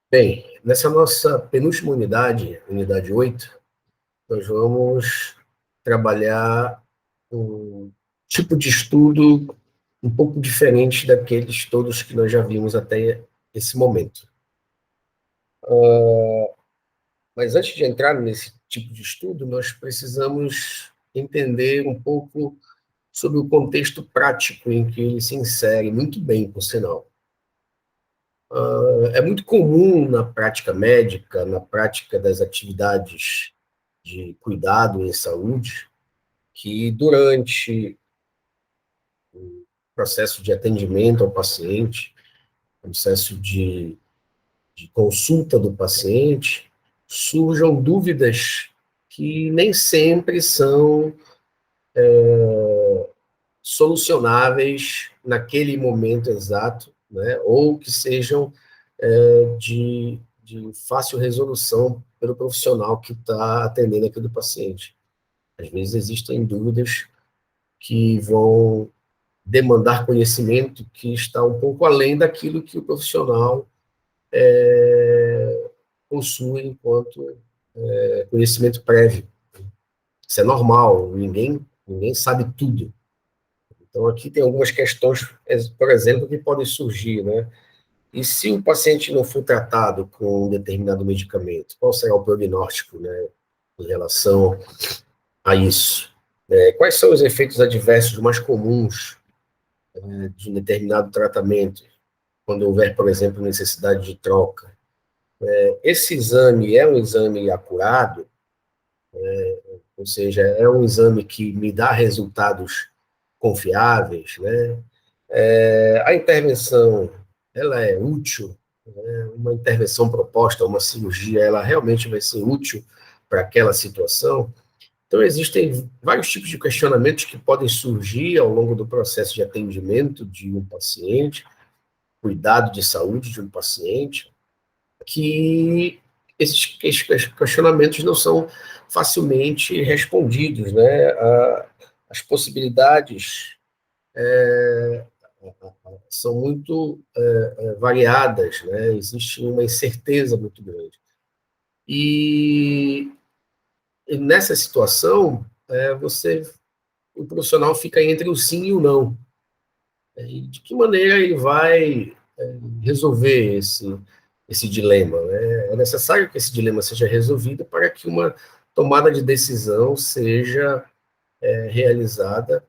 Bem, nessa nossa penúltima unidade, unidade 8, nós vamos trabalhar um tipo de estudo um pouco diferente daqueles todos que nós já vimos até esse momento. Mas antes de entrar nesse tipo de estudo, nós precisamos entender um pouco sobre o contexto prático em que ele se insere, muito bem, por sinal. É muito comum na prática médica, na prática das atividades de cuidado em saúde, que durante o processo de atendimento ao paciente, processo de consulta do paciente, surjam dúvidas que nem sempre são solucionáveis naquele momento exato, né? Ou que sejam de fácil resolução pelo profissional que está atendendo aquele paciente. Às vezes existem dúvidas que vão demandar conhecimento que está um pouco além daquilo que o profissional possui enquanto conhecimento prévio. Isso é normal, ninguém sabe tudo. Então, aqui tem algumas questões, por exemplo, que podem surgir, né? E se o paciente não for tratado com um determinado medicamento, qual será o prognóstico, né, em relação a isso? Quais são os efeitos adversos mais comuns de um determinado tratamento, quando houver, por exemplo, necessidade de troca? Esse exame é um exame acurado, ou seja, é um exame que me dá resultados confiáveis, né? A intervenção, ela é útil, né? Uma intervenção proposta, uma cirurgia, ela realmente vai ser útil para aquela situação? Então, existem vários tipos de questionamentos que podem surgir ao longo do processo de atendimento de um paciente, cuidado de saúde de um paciente, que esses questionamentos não são facilmente respondidos, né? As possibilidades são muito variadas, né? Existe uma incerteza muito grande. E nessa situação, o profissional fica entre o sim e o não. E de que maneira ele vai resolver esse dilema, né? É necessário que esse dilema seja resolvido para que uma tomada de decisão seja realizada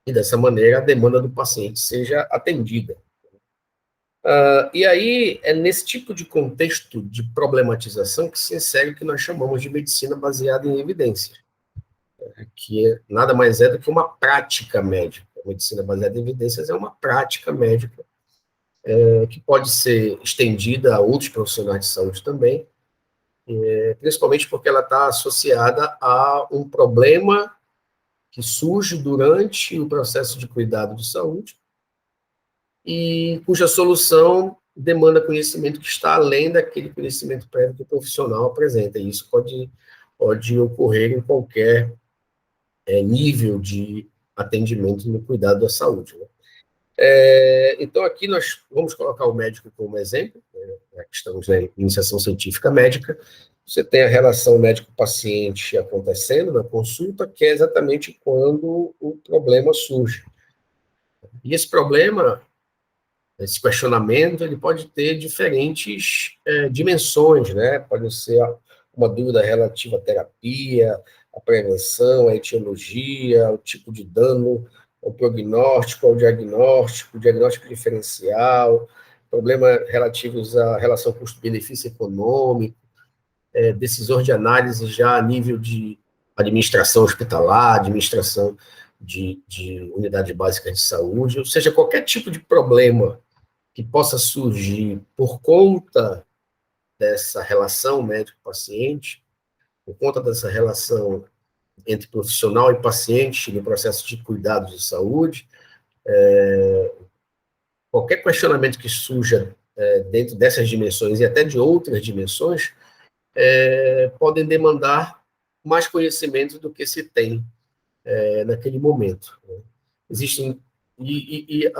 e, dessa maneira, a demanda do paciente seja atendida. E aí, é nesse tipo de contexto de problematização que se insere o que nós chamamos de medicina baseada em evidência, que nada mais é do que uma prática médica. A medicina baseada em evidências é uma prática médica que pode ser estendida a outros profissionais de saúde também, principalmente porque ela está associada a um problema que surge durante o processo de cuidado de saúde e cuja solução demanda conhecimento que está além daquele conhecimento prévio que o profissional apresenta. E isso pode ocorrer em qualquer nível de atendimento no cuidado da saúde, né? Então, aqui nós vamos colocar o médico como exemplo, né, que estamos na iniciação científica médica. Você tem a relação médico-paciente acontecendo na consulta, que é exatamente quando o problema surge. E esse problema, esse questionamento, ele pode ter diferentes dimensões, né? Pode ser uma dúvida relativa à terapia, à prevenção, à etiologia, ao tipo de dano, ao prognóstico, ao diagnóstico, diagnóstico diferencial, problemas relativos à relação custo-benefício econômico, decisões de análise já a nível de administração hospitalar, administração de unidade básica de saúde, ou seja, qualquer tipo de problema que possa surgir por conta dessa relação médico-paciente, por conta dessa relação entre profissional e paciente no processo de cuidado de saúde, qualquer questionamento que surja dentro dessas dimensões e até de outras dimensões, podem demandar mais conhecimento do que se tem naquele momento, né? Existem, e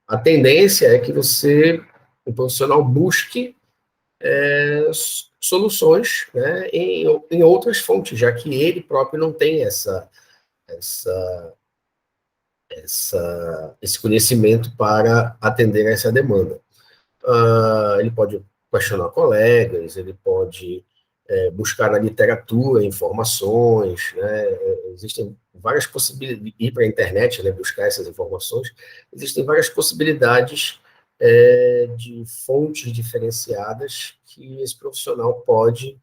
a tendência é que você o profissional busque soluções, né, em outras fontes, já que ele próprio não tem essa, esse conhecimento para atender a essa demanda. Ele pode questionar colegas, ele pode buscar na literatura informações, né? Existem várias possibilidades, ir para a internet, né, buscar essas informações, existem várias possibilidades de fontes diferenciadas que esse profissional pode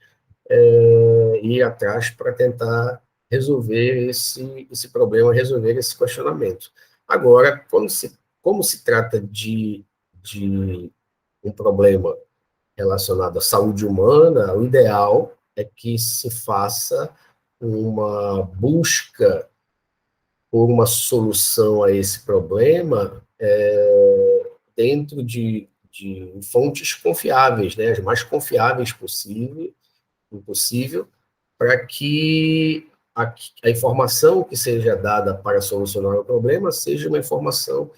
ir atrás para tentar resolver esse problema, resolver esse questionamento. Agora, como se trata de um problema relacionado à saúde humana, o ideal é que se faça uma busca por uma solução a esse problema dentro de fontes confiáveis, né, as mais confiáveis possível, para que a informação que seja dada para solucionar o problema seja uma informação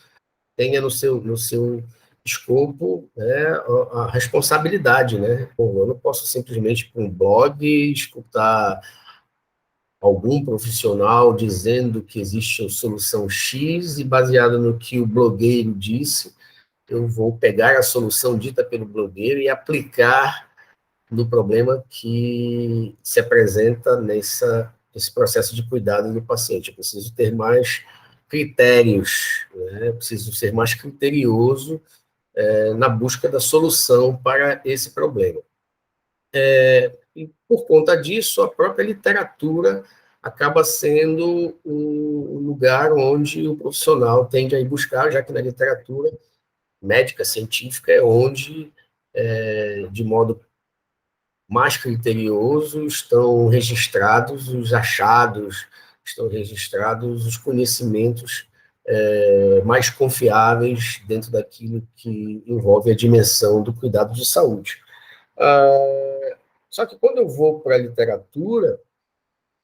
tenha no seu escopo, né, a responsabilidade, né? Bom, eu não posso simplesmente ir para um blog escutar algum profissional dizendo que existe uma solução X e baseado no que o blogueiro disse, eu vou pegar a solução dita pelo blogueiro e aplicar no problema que se apresenta nesse processo de cuidado do paciente. Eu preciso ter mais critérios, né? Eu preciso ser mais criterioso na busca da solução para esse problema. E por conta disso, a própria literatura acaba sendo o lugar onde o profissional tende a ir buscar, já que na literatura médica, científica, é onde, de modo mais criterioso, estão registrados os achados, estão registrados os conhecimentos mais confiáveis dentro daquilo que envolve a dimensão do cuidado de saúde. Só que quando eu vou para a literatura,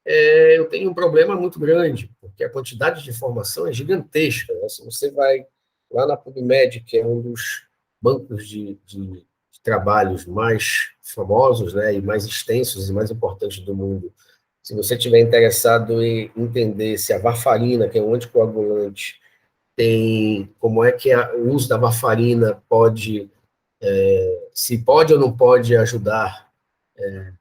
eu tenho um problema muito grande, porque a quantidade de informação é gigantesca, né? Se você vai lá na PubMed, que é um dos bancos de trabalhos mais famosos, né, e mais extensos e mais importantes do mundo, se você estiver interessado em entender se a varfarina, que é um anticoagulante, tem como é que o uso da varfarina pode, se pode ou não pode ajudar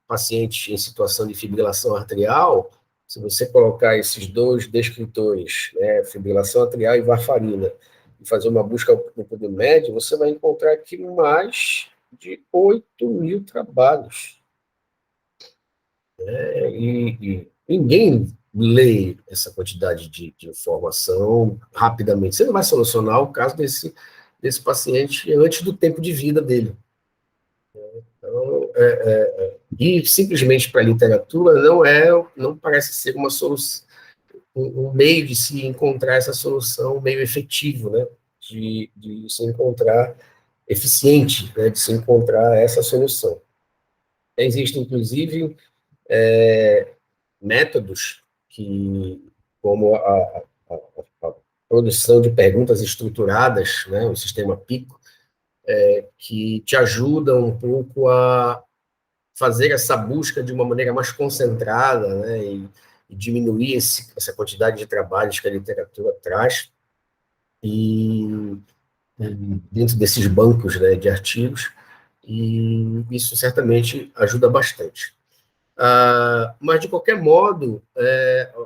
pacientes em situação de fibrilação arterial, se você colocar esses dois descritores, né, fibrilação atrial e varfarina, e fazer uma busca no PubMed, você vai encontrar aqui mais de 8.000 trabalhos. E ninguém lê essa quantidade de informação rapidamente. Você não vai solucionar o caso desse paciente antes do tempo de vida dele. Então, e simplesmente para a literatura não parece ser uma solução, um meio de se encontrar essa solução, um meio efetivo, né, de se encontrar eficiente, né, de se encontrar essa solução. Existem, inclusive, métodos como a produção de perguntas estruturadas, né, o sistema PICO, que te ajudam um pouco a fazer essa busca de uma maneira mais concentrada, né, e diminuir essa quantidade de trabalhos que a literatura traz, e dentro desses bancos, né, de artigos, e isso certamente ajuda bastante. Mas, de qualquer modo,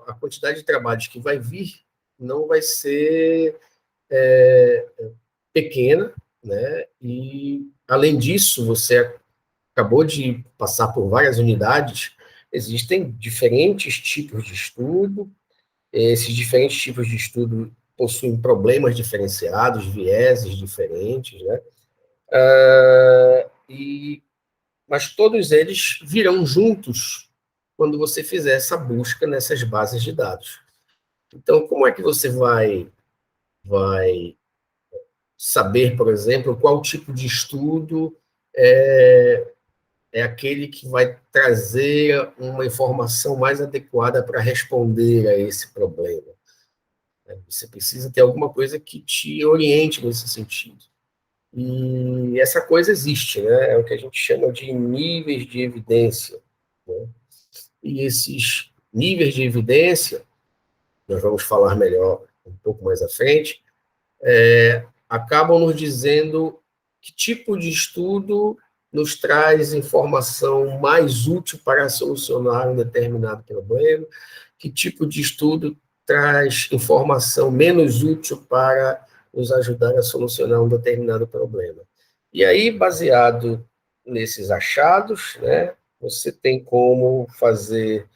a quantidade de trabalhos que vai vir não vai ser pequena, né, e, além disso, você acabou de passar por várias unidades, existem diferentes tipos de estudo, esses diferentes tipos de estudo possuem problemas diferenciados, vieses diferentes, né? Mas todos eles virão juntos quando você fizer essa busca nessas bases de dados. Então, como é que você vai saber, por exemplo, qual tipo de estudo é aquele que vai trazer uma informação mais adequada para responder a esse problema? Você precisa ter alguma coisa que te oriente nesse sentido. E essa coisa existe, né? É o que a gente chama de níveis de evidência, né? E esses níveis de evidência, nós vamos falar melhor um pouco mais à frente, acabam nos dizendo que tipo de estudo nos traz informação mais útil para solucionar um determinado problema, que tipo de estudo traz informação menos útil para nos ajudar a solucionar um determinado problema. E aí, baseado nesses achados, né, você tem como fazer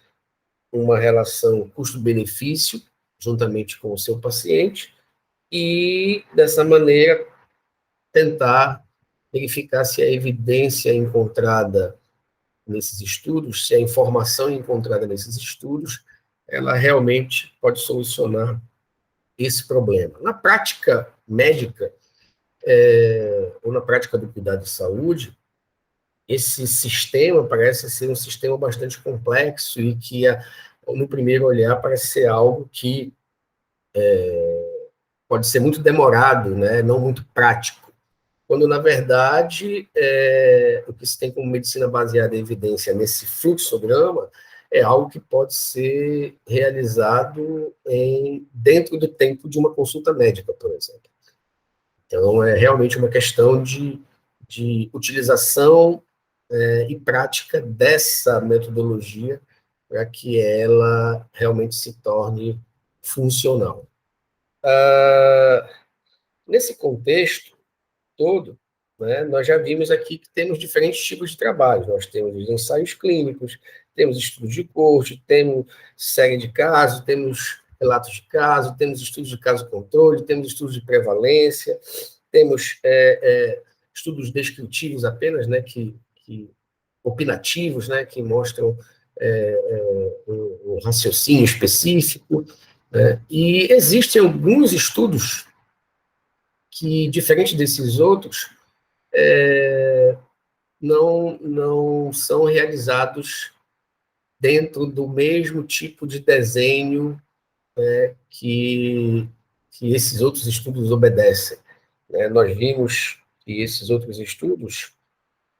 uma relação custo-benefício juntamente com o seu paciente e, dessa maneira, tentar verificar se a evidência encontrada nesses estudos, se a informação encontrada nesses estudos, ela realmente pode solucionar esse problema. Na prática médica, ou na prática do cuidado de saúde, esse sistema parece ser um sistema bastante complexo e que, no primeiro olhar, parece ser algo que pode ser muito demorado, né? Não muito prático. Quando, na verdade, o que se tem como medicina baseada em evidência nesse fluxograma é algo que pode ser realizado dentro do tempo de uma consulta médica, por exemplo. Então, é realmente uma questão de utilização e prática dessa metodologia para que ela realmente se torne funcional. Nesse contexto todo, né, nós já vimos aqui que temos diferentes tipos de trabalho. Nós temos os ensaios clínicos, temos estudos de corte, temos série de casos, temos relatos de caso, temos estudos de caso-controle, temos estudos de prevalência, temos estudos descritivos apenas, né, opinativos, né, que mostram um raciocínio específico, né, e existem alguns estudos que, diferente desses outros, não são realizados dentro do mesmo tipo de desenho que, que esses outros estudos obedecem, né? Nós vimos que esses outros estudos,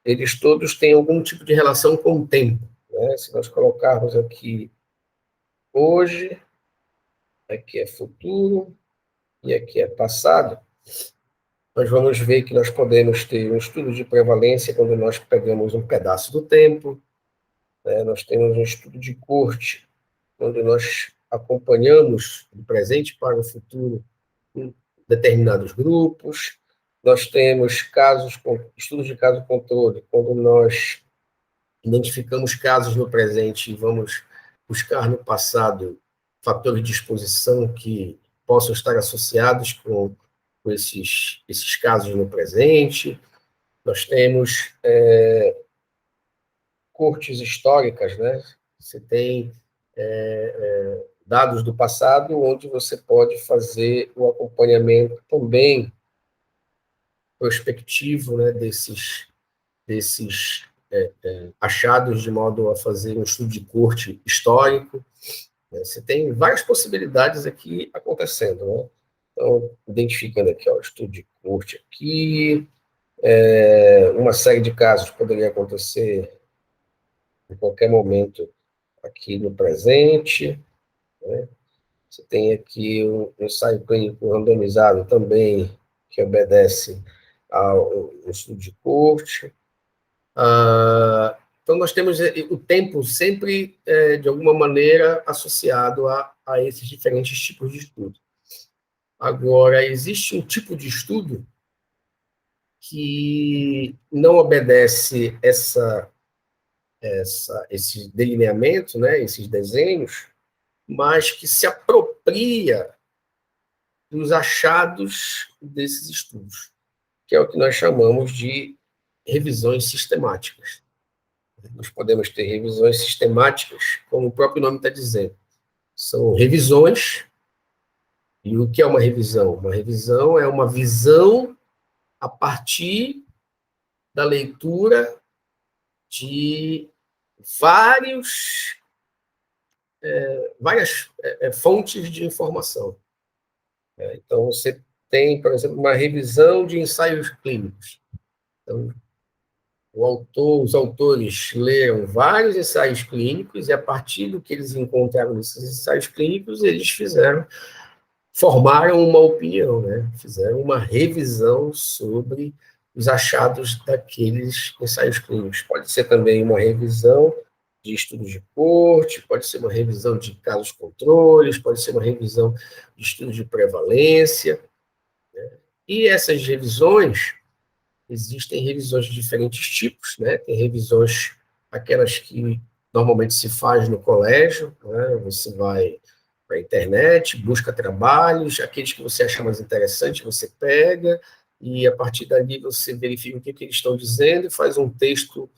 eles todos têm algum tipo de relação com o tempo, né? Se nós colocarmos aqui hoje, aqui é futuro e aqui é passado, nós vamos ver que nós podemos ter um estudo de prevalência quando nós pegamos um pedaço do tempo, né? Nós temos um estudo de corte, quando nós acompanhamos do presente para o futuro em determinados grupos. Nós temos estudos de caso-controle, quando nós identificamos casos no presente e vamos buscar no passado fatores de exposição que possam estar associados com esses casos no presente. Nós temos cortes históricas, né? Você tem dados do passado, onde você pode fazer o acompanhamento também prospectivo, né, desses achados, de modo a fazer um estudo de corte histórico. Né? Você tem várias possibilidades aqui acontecendo, né? Então, identificando aqui, ó, estudo de corte aqui, uma série de casos poderia acontecer em qualquer momento aqui no presente, né? Você tem aqui um ensaio clínico randomizado também, que obedece ao estudo de corte. Então, nós temos o tempo sempre, de alguma maneira, associado a esses diferentes tipos de estudo. Agora, existe um tipo de estudo que não obedece esse delineamento, né, esses desenhos, mas que se apropria dos achados desses estudos, que é o que nós chamamos de revisões sistemáticas. Nós podemos ter revisões sistemáticas, como o próprio nome está dizendo. São revisões, e o que é uma revisão? Uma revisão é uma visão a partir da leitura de várias fontes de informação. Então, você tem, por exemplo, uma revisão de ensaios clínicos. Então, os autores leram vários ensaios clínicos e, a partir do que eles encontraram nesses ensaios clínicos, eles formaram uma opinião, né? Fizeram uma revisão sobre os achados daqueles ensaios clínicos. Pode ser também uma revisão de estudos de corte, pode ser uma revisão de casos controles, pode ser uma revisão de estudos de prevalência. E essas revisões, existem revisões de diferentes tipos, né? Tem revisões, aquelas que normalmente se faz no colégio, né? Você vai para a internet, busca trabalhos, aqueles que você acha mais interessante, você pega, e a partir dali você verifica o que eles estão dizendo, faz um texto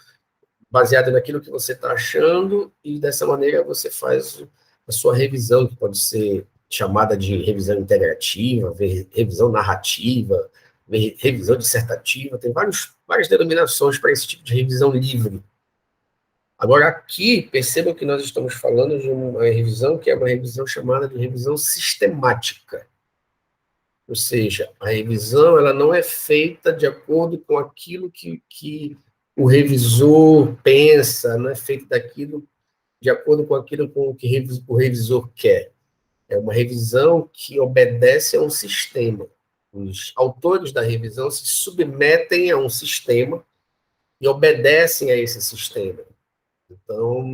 baseado naquilo que você está achando, e dessa maneira você faz a sua revisão, que pode ser chamada de revisão integrativa, revisão narrativa, revisão dissertativa, tem várias denominações para esse tipo de revisão livre. Agora, aqui, percebam que nós estamos falando de uma revisão que é uma revisão chamada de revisão sistemática. Ou seja, a revisão ela não é feita de acordo com aquilo que o revisor pensa, não é feita de acordo com aquilo com que o revisor quer. É uma revisão que obedece a um sistema. Os autores da revisão se submetem a um sistema e obedecem a esse sistema. Então,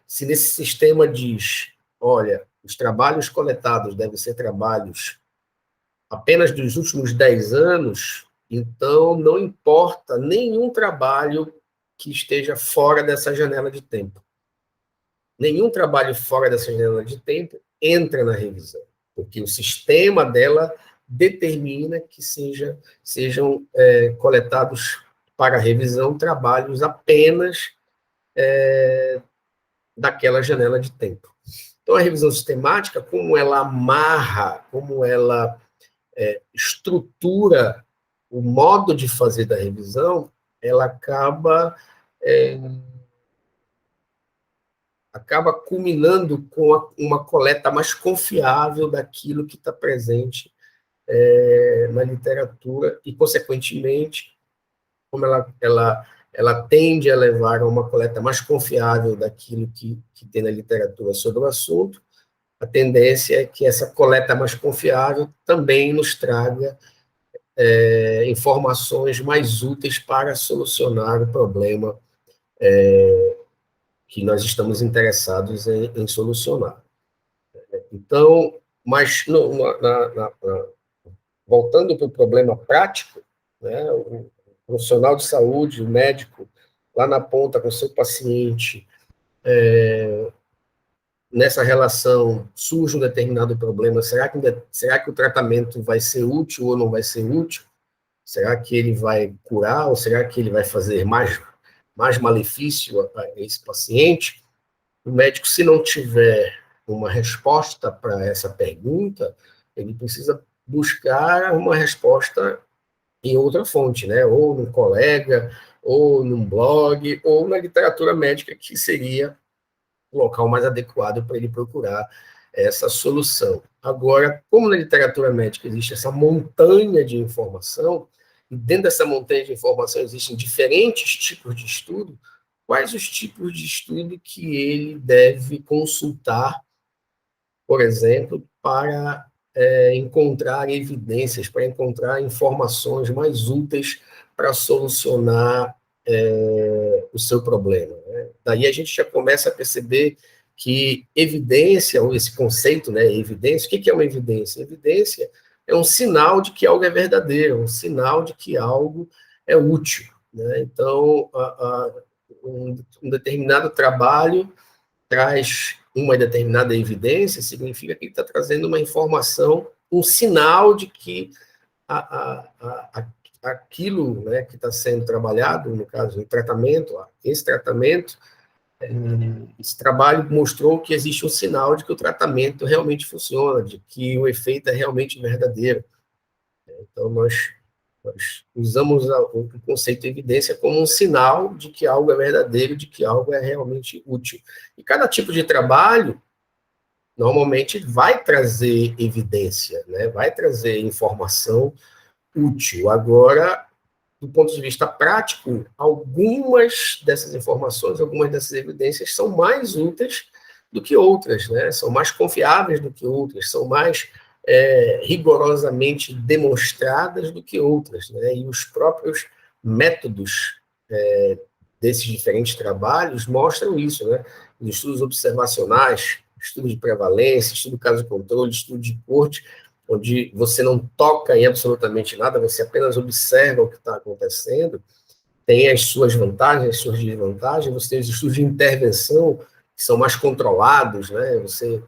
se nesse sistema diz, olha, os trabalhos coletados devem ser trabalhos apenas dos últimos 10 anos, então não importa nenhum trabalho que esteja fora dessa janela de tempo. Nenhum trabalho fora dessa janela de tempo entra na revisão, porque o sistema dela determina que sejam coletados para revisão trabalhos apenas daquela janela de tempo. Então, a revisão sistemática, como ela amarra, como ela estrutura o modo de fazer da revisão, ela acaba culminando com uma coleta mais confiável daquilo que está presente na literatura e, consequentemente, como ela tende a levar a uma coleta mais confiável daquilo que tem na literatura sobre o assunto, a tendência é que essa coleta mais confiável também nos traga informações mais úteis para solucionar o problema que nós estamos interessados em solucionar. Então, mas voltando para o problema prático, né, o profissional de saúde, o médico, lá na ponta com o seu paciente, nessa relação surge um determinado problema, será que o tratamento vai ser útil ou não vai ser útil? Será que ele vai curar ou será que ele vai fazer mais malefício a esse paciente? O médico, se não tiver uma resposta para essa pergunta, ele precisa buscar uma resposta em outra fonte, né? Ou num colega, ou num blog, ou na literatura médica, que seria o local mais adequado para ele procurar essa solução. Agora, como na literatura médica existe essa montanha de informação, e dentro dessa montanha de informação existem diferentes tipos de estudo, quais os tipos de estudo que ele deve consultar, por exemplo, para encontrar evidências, para encontrar informações mais úteis para solucionar o seu problema, né? Daí a gente já começa a perceber que evidência, ou esse conceito, né, evidência, o que é uma evidência? Evidência é um sinal de que algo é verdadeiro, um sinal de que algo é útil, né? Então, um determinado trabalho traz uma determinada evidência, significa que ele está trazendo uma informação, um sinal de que aquilo, né, que está sendo trabalhado, no caso, esse trabalho mostrou que existe um sinal de que o tratamento realmente funciona, de que o efeito é realmente verdadeiro. Então, nós usamos o conceito de evidência como um sinal de que algo é verdadeiro, de que algo é realmente útil. E cada tipo de trabalho normalmente vai trazer evidência, né? Vai trazer informação útil. Agora, do ponto de vista prático, algumas dessas informações, algumas dessas evidências são mais úteis do que outras, né? São mais confiáveis do que outras, são mais rigorosamente demonstradas do que outras, né? E os próprios métodos desses diferentes trabalhos mostram isso, né? Os estudos observacionais, estudo de prevalência, estudo de caso de controle, estudo de corte, onde você não toca em absolutamente nada, você apenas observa o que está acontecendo, tem as suas vantagens, as suas desvantagens, você tem os estudos de intervenção, que são mais controlados, né? Você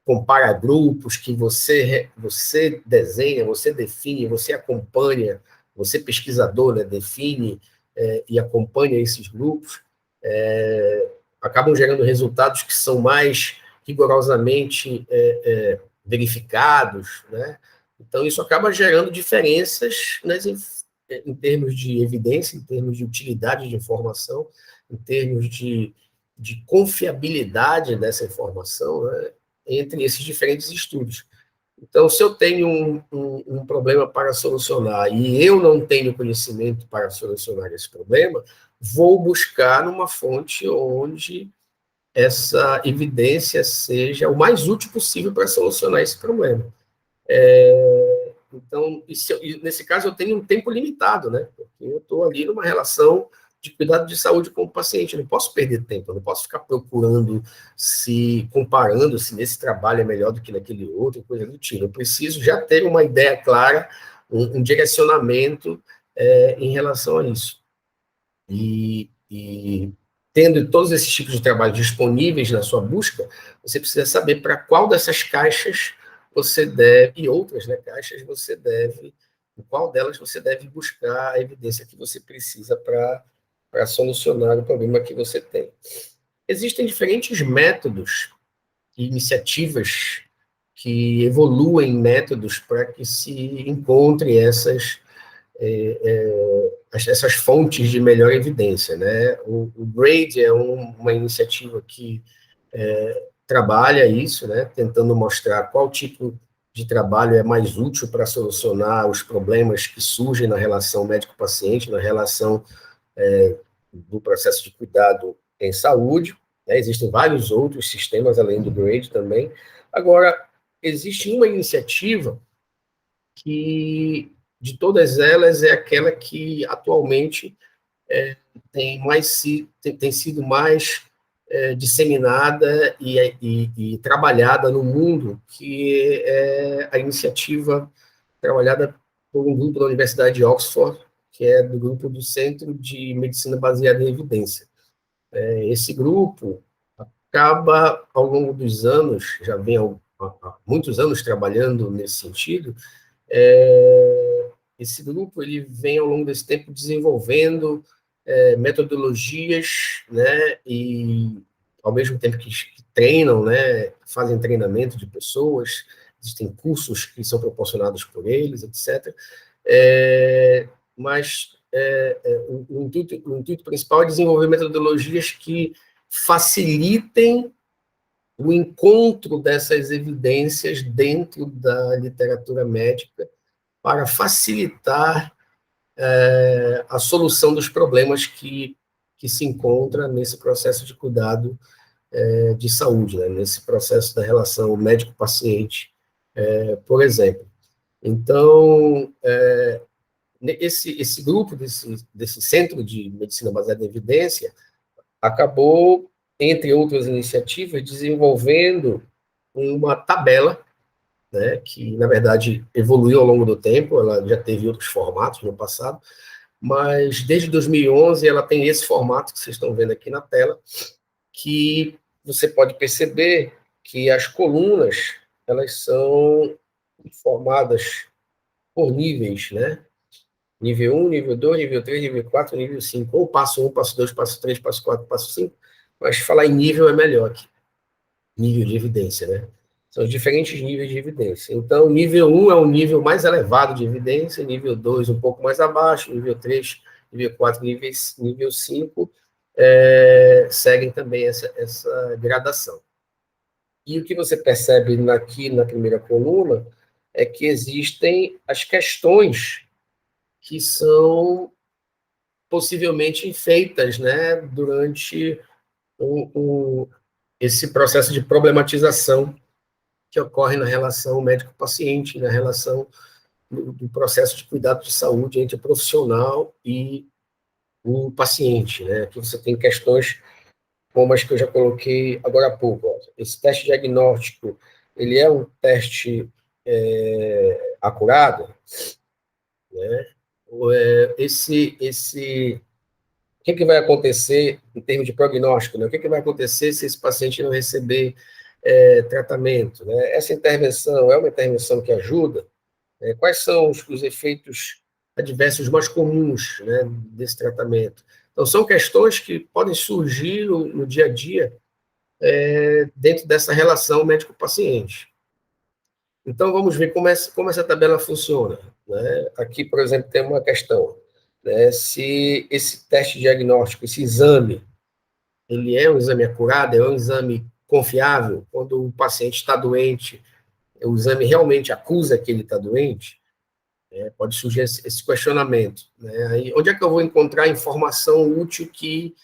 compara grupos que você desenha, você define, você acompanha, você pesquisador, né, define e acompanha esses grupos, acabam gerando resultados que são mais rigorosamente verificados, né? Então, isso acaba gerando diferenças em termos de evidência, em termos de utilidade de informação, em termos de confiabilidade dessa informação, né, entre esses diferentes estudos. Então, se eu tenho um problema para solucionar e eu não tenho conhecimento para solucionar esse problema, vou buscar numa fonte onde essa evidência seja o mais útil possível para solucionar esse problema. Então, nesse caso, eu tenho um tempo limitado, né? Porque eu estou ali numa relação de cuidado de saúde com o paciente, eu não posso perder tempo, eu não posso ficar procurando, comparando se nesse trabalho é melhor do que naquele outro, coisa do tipo. Eu preciso já ter uma ideia clara, um direcionamento em relação a isso. E tendo todos esses tipos de trabalho disponíveis na sua busca, você precisa saber para qual dessas caixas você deve, e outras, né, caixas você deve, em qual delas você deve buscar a evidência que você precisa para solucionar o problema que você tem. Existem diferentes métodos e iniciativas que evoluem métodos para que se encontre essas fontes de melhor evidência, né? O GRADE é uma iniciativa que trabalha isso, né? Tentando mostrar qual tipo de trabalho é mais útil para solucionar os problemas que surgem na relação médico-paciente, na relação do processo de cuidado em saúde, né? Existem vários outros sistemas além do GRADE também. Agora, existe uma iniciativa que, de todas elas, é aquela que atualmente tem sido mais disseminada e trabalhada no mundo, que é a iniciativa trabalhada por um grupo da Universidade de Oxford, que é do grupo do Centro de Medicina Baseada em Evidência. Esse grupo acaba, ao longo dos anos, já vem há muitos anos trabalhando nesse sentido, esse grupo ele vem ao longo desse tempo desenvolvendo metodologias, né, e ao mesmo tempo que treinam, né, fazem treinamento de pessoas, existem cursos que são proporcionados por eles, etc. Mas o intuito principal é desenvolver metodologias que facilitem o encontro dessas evidências dentro da literatura médica para facilitar a solução dos problemas que se encontra nesse processo de cuidado de saúde, né? Nesse processo da relação médico-paciente, por exemplo. Então, esse grupo, desse Centro de Medicina Baseada em Evidência, acabou, entre outras iniciativas, desenvolvendo uma tabela, né, que, na verdade, evoluiu ao longo do tempo, ela já teve outros formatos no passado, mas desde 2011 ela tem esse formato que vocês estão vendo aqui na tela, que você pode perceber que as colunas, elas são formadas por níveis, né? Nível 1, nível 2, nível 3, nível 4, nível 5, ou passo 1, passo 2, passo 3, passo 4, passo 5, mas falar em nível é melhor aqui, nível de evidência, né? São os diferentes níveis de evidência. Então, nível 1 é o nível mais elevado de evidência, nível 2 um pouco mais abaixo, nível 3, nível 4, nível 5 seguem também essa gradação. E o que você percebe aqui na primeira coluna é que existem as questões que são possivelmente feitas, né, durante esse processo de problematização que ocorre na relação médico-paciente, na relação do processo de cuidado de saúde entre o profissional e o paciente, né? Aqui você tem questões como as que eu já coloquei agora há pouco. Ó. Esse teste diagnóstico, ele é um teste acurado, né? O que vai acontecer em termos de prognóstico, né? O que vai acontecer se esse paciente não receber tratamento, né? Essa intervenção é uma intervenção que ajuda? Quais são os efeitos adversos mais comuns, né, desse tratamento? Então, são questões que podem surgir no dia a dia dentro dessa relação médico-paciente. Então, vamos ver como essa tabela funciona. Né? Aqui, por exemplo, tem uma questão. Né? Se esse teste diagnóstico, esse exame, ele é um exame acurado, é um exame confiável, quando o paciente está doente, o exame realmente acusa que ele está doente, pode surgir esse questionamento. Né? Aí, onde é que eu vou encontrar informação útil que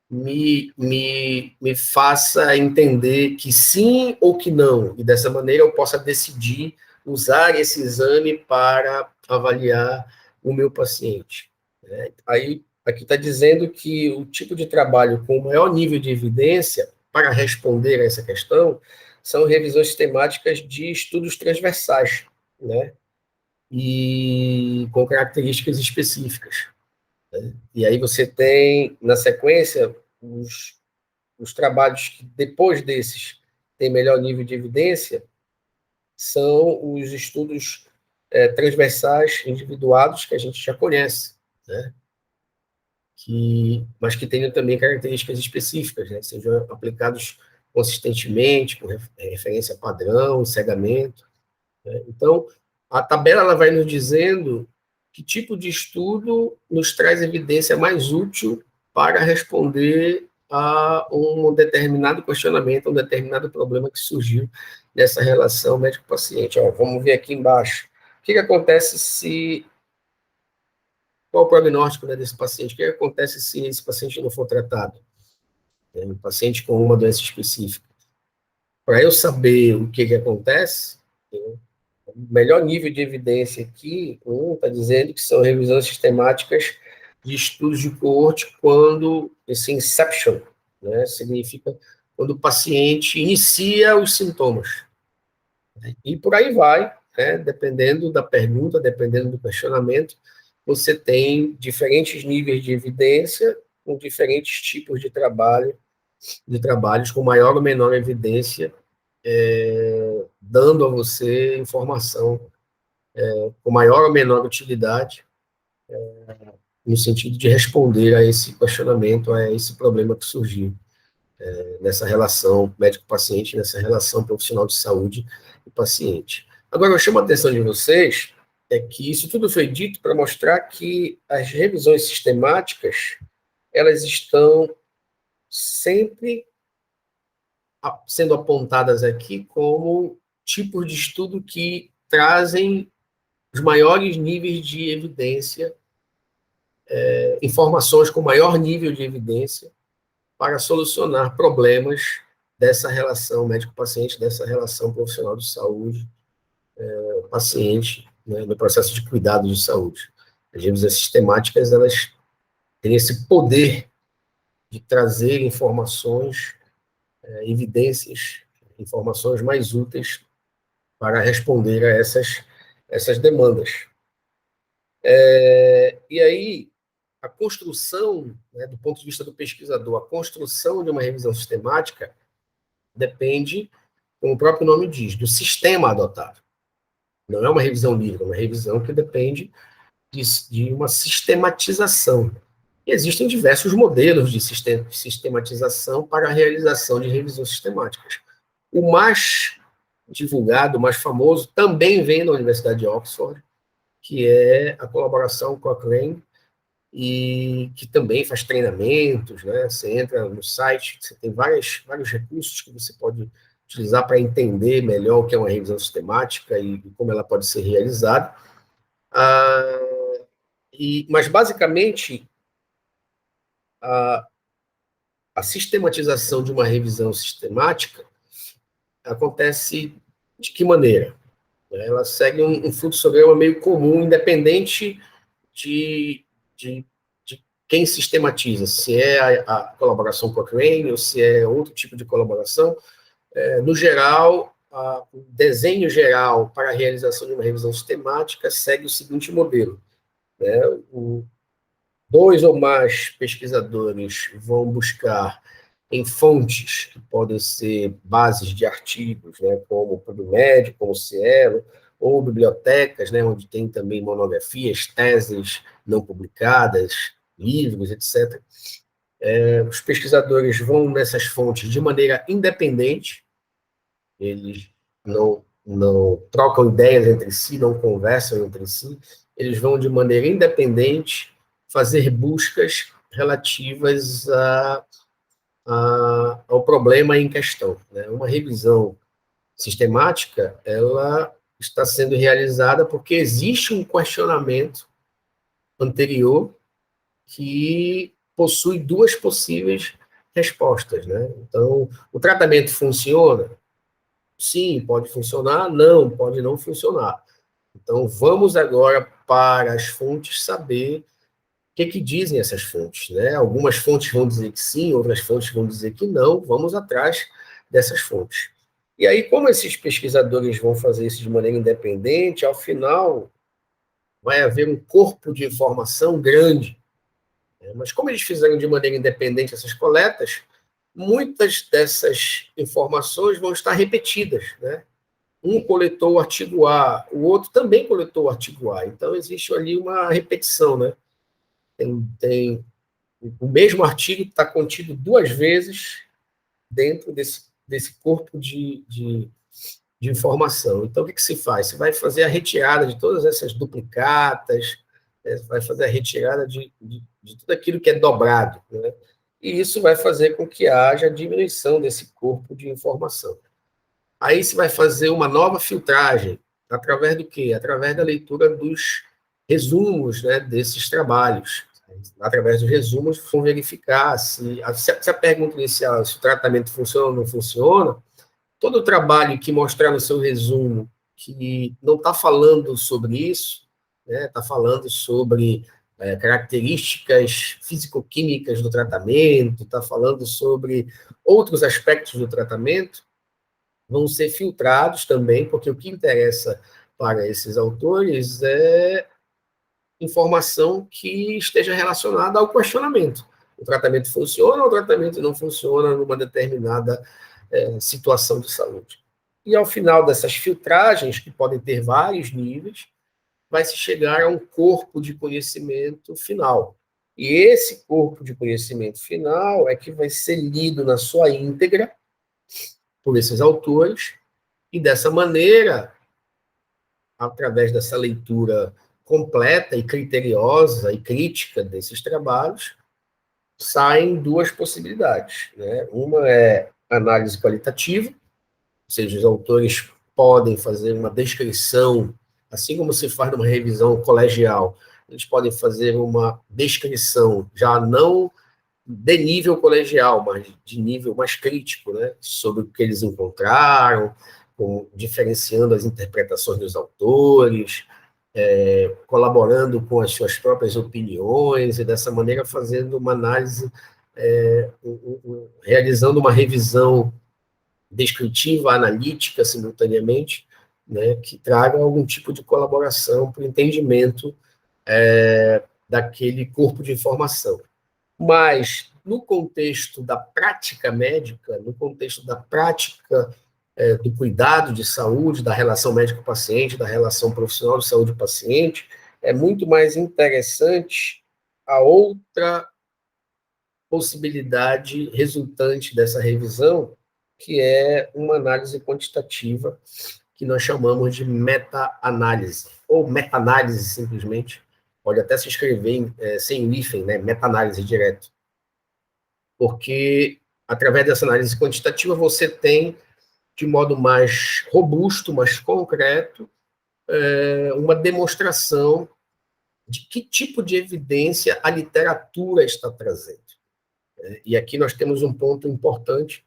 me faça entender que sim ou que não, e dessa maneira eu possa decidir usar esse exame para avaliar o meu paciente. Né? Aí, aqui está dizendo que o tipo de trabalho com maior nível de evidência para responder a essa questão são revisões sistemáticas de estudos transversais, né? E com características específicas. Né? E aí você tem, na sequência, os trabalhos que, depois desses, têm melhor nível de evidência, são os estudos transversais individuados que a gente já conhece, né? Mas que tenham também características específicas, né? Sejam aplicados consistentemente, com referência padrão, cegamento. Né? Então, a tabela ela vai nos dizendo que tipo de estudo nos traz evidência mais útil para responder a um determinado questionamento, a um determinado problema que surgiu nessa relação médico-paciente. Ó, vamos ver aqui embaixo. O que acontece se... Qual o prognóstico, né, desse paciente? O que acontece se esse paciente não for tratado? Um paciente com uma doença específica. Para eu saber o que acontece, o melhor nível de evidência aqui, está dizendo que são revisões sistemáticas de estudos de coorte quando esse inception, né, significa quando o paciente inicia os sintomas. E por aí vai, né, dependendo da pergunta, dependendo do questionamento, você tem diferentes níveis de evidência com diferentes tipos de trabalhos com maior ou menor evidência, dando a você informação com maior ou menor utilidade, no sentido de responder a esse questionamento, a esse problema que surgiu nessa relação médico-paciente, nessa relação profissional de saúde e paciente. Agora, eu chamo a atenção de vocês que isso tudo foi dito para mostrar que as revisões sistemáticas, elas estão sempre sendo apontadas aqui como tipos de estudo que trazem os maiores níveis de evidência, informações com maior nível de evidência para solucionar problemas dessa relação médico-paciente, dessa relação profissional de saúde, paciente, né, no processo de cuidado de saúde. As revisões sistemáticas, elas têm esse poder de trazer informações, evidências, informações mais úteis para responder a essas demandas. E aí, a construção, né, do ponto de vista do pesquisador, a construção de uma revisão sistemática depende, como o próprio nome diz, do sistema adotado. Não é uma revisão livre, é uma revisão que depende de uma sistematização. E existem diversos modelos de sistematização para a realização de revisões sistemáticas. O mais divulgado, o mais famoso, também vem da Universidade de Oxford, que é a colaboração Cochrane, e que também faz treinamentos, né? Você entra no site, você tem vários recursos que você pode utilizar para entender melhor o que é uma revisão sistemática e como ela pode ser realizada. Mas, basicamente, a sistematização de uma revisão sistemática acontece de que maneira? Ela segue um fluxograma meio comum, independente de quem sistematiza, se é a colaboração Cochrane ou se é outro tipo de colaboração. No geral, o desenho geral para a realização de uma revisão sistemática segue o seguinte modelo. Dois ou mais pesquisadores vão buscar em fontes que podem ser bases de artigos, como o PubMed, como o Cielo, ou bibliotecas, onde tem também monografias, teses não publicadas, livros, etc. Os pesquisadores vão nessas fontes de maneira independente, eles não trocam ideias entre si, não conversam entre si, eles vão de maneira independente fazer buscas relativas ao problema em questão. Uma revisão sistemática, ela está sendo realizada porque existe um questionamento anterior que possui duas possíveis respostas. Então, o tratamento funciona? Sim, pode funcionar. Não, pode não funcionar. Então, vamos agora para as fontes saber o que dizem essas fontes. Algumas fontes vão dizer que sim, outras fontes vão dizer que não. Vamos atrás dessas fontes. E aí, como esses pesquisadores vão fazer isso de maneira independente, ao final vai haver um corpo de informação grande. Mas como eles fizeram de maneira independente essas coletas, muitas dessas informações vão estar repetidas. Um coletou o artigo A, o outro também coletou o artigo A. Então, existe ali uma repetição. Tem o mesmo artigo está contido duas vezes dentro desse corpo de informação. Então, o que se faz? Você vai fazer a retirada de todas essas duplicatas, vai fazer a retirada de tudo aquilo que é dobrado. E isso vai fazer com que haja diminuição desse corpo de informação. Aí você vai fazer uma nova filtragem, através do quê? Através da leitura dos resumos desses trabalhos. Através dos resumos, vão verificar se a pergunta inicial, se o tratamento funciona ou não funciona, todo o trabalho que mostrar no seu resumo que não está falando sobre isso, está falando sobre características físico-químicas do tratamento, está falando sobre outros aspectos do tratamento, vão ser filtrados também, porque o que interessa para esses autores é informação que esteja relacionada ao questionamento. O tratamento funciona ou o tratamento não funciona numa determinada situação de saúde. E ao final dessas filtragens, que podem ter vários níveis, vai se chegar a um corpo de conhecimento final. E esse corpo de conhecimento final é que vai ser lido na sua íntegra por esses autores, e dessa maneira, através dessa leitura completa e criteriosa e crítica desses trabalhos, saem duas possibilidades. Uma é análise qualitativa, ou seja, os autores podem fazer uma descrição, assim como se faz numa revisão colegial, eles podem fazer uma descrição, já não de nível colegial, mas de nível mais crítico, sobre o que eles encontraram, diferenciando as interpretações dos autores, colaborando com as suas próprias opiniões, e dessa maneira fazendo uma análise, realizando uma revisão descritiva, analítica, simultaneamente, que traga algum tipo de colaboração para o entendimento daquele corpo de informação. Mas, no contexto da prática médica, no contexto da prática do cuidado de saúde, da relação médico-paciente, da relação profissional de saúde-paciente, é muito mais interessante a outra possibilidade resultante dessa revisão, que é uma análise quantitativa, que nós chamamos de meta-análise, ou meta-análise simplesmente, pode até se escrever sem o hífen, meta-análise direto, porque através dessa análise quantitativa você tem de modo mais robusto, mais concreto, uma demonstração de que tipo de evidência a literatura está trazendo. E aqui nós temos um ponto importante,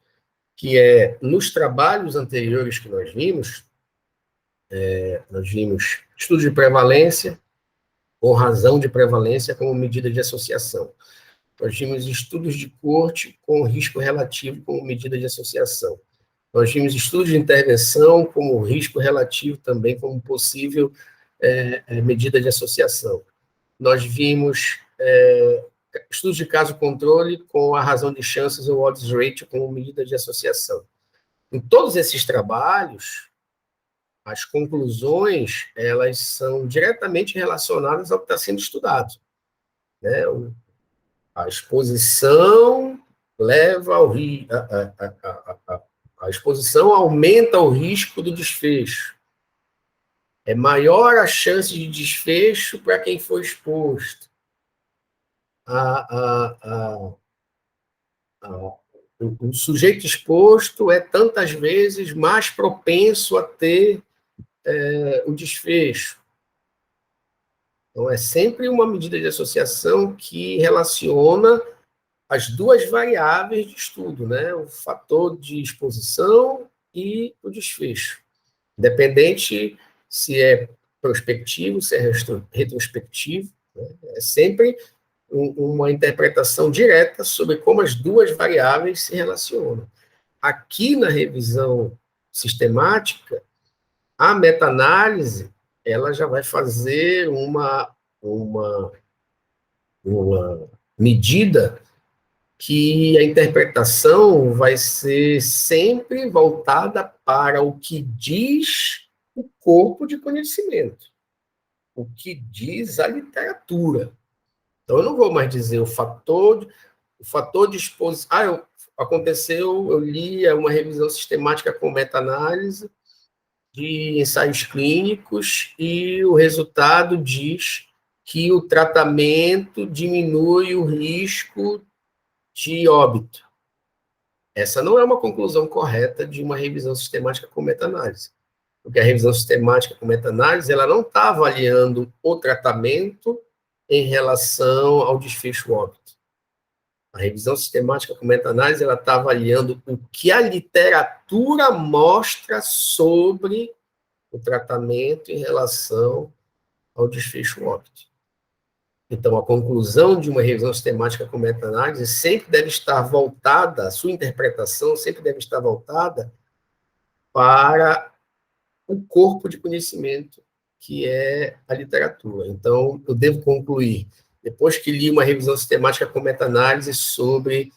que é, nos trabalhos anteriores que nós vimos estudos de prevalência, ou razão de prevalência como medida de associação. Nós vimos estudos de corte com risco relativo como medida de associação. Nós vimos estudos de intervenção como risco relativo também como possível medida de associação. Nós vimos estudos de caso-controle com a razão de chances ou odds ratio como medida de associação. Em todos esses trabalhos, as conclusões, elas são diretamente relacionadas ao que está sendo estudado, né? A exposição leva ao a exposição aumenta o risco do desfecho. É maior a chance de desfecho para quem foi exposto. O sujeito exposto é tantas vezes mais propenso a ter o desfecho. Então, é sempre uma medida de associação que relaciona as duas variáveis de estudo, né? O fator de exposição e o desfecho. Independente se é prospectivo, se é retrospectivo, né? É sempre uma interpretação direta sobre como as duas variáveis se relacionam. Aqui na revisão sistemática, a meta-análise ela já vai fazer uma medida que a interpretação vai ser sempre voltada para o que diz o corpo de conhecimento, o que diz a literatura. Então, eu não vou mais dizer o fator de exposição. Aconteceu, eu li uma revisão sistemática com meta-análise de ensaios clínicos e o resultado diz que o tratamento diminui o risco de óbito. Essa não é uma conclusão correta de uma revisão sistemática com meta-análise, porque a revisão sistemática com meta-análise ela não está avaliando o tratamento em relação ao desfecho óbito. A revisão sistemática com meta-análise ela está avaliando o que a literatura mostra sobre o tratamento em relação ao desfecho óbito. Então, a conclusão de uma revisão sistemática com meta-análise sempre deve estar voltada, a sua interpretação sempre deve estar voltada para o corpo de conhecimento que é a literatura. Então, eu devo concluir, depois que li uma revisão sistemática com meta-análise sobre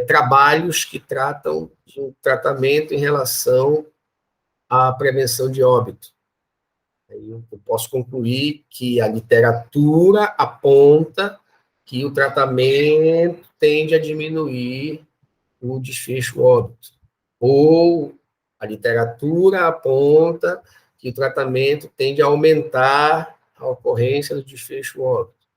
trabalhos que tratam de um tratamento em relação à prevenção de óbito. Eu posso concluir que a literatura aponta que o tratamento tende a diminuir o desfecho óbito. Ou a literatura aponta que o tratamento tende a aumentar a ocorrência do desfecho óbito.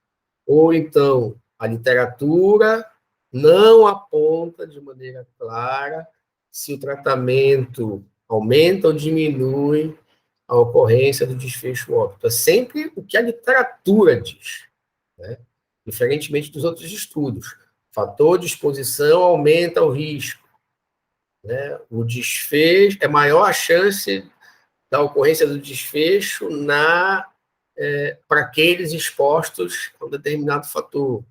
Ou então, a literatura não aponta de maneira clara se o tratamento aumenta ou diminui a ocorrência do desfecho óbito. É sempre o que a literatura diz, né? Diferentemente dos outros estudos. Fator de exposição aumenta o risco, né? O desfecho, é maior a chance da ocorrência do desfecho para aqueles expostos a um determinado fator.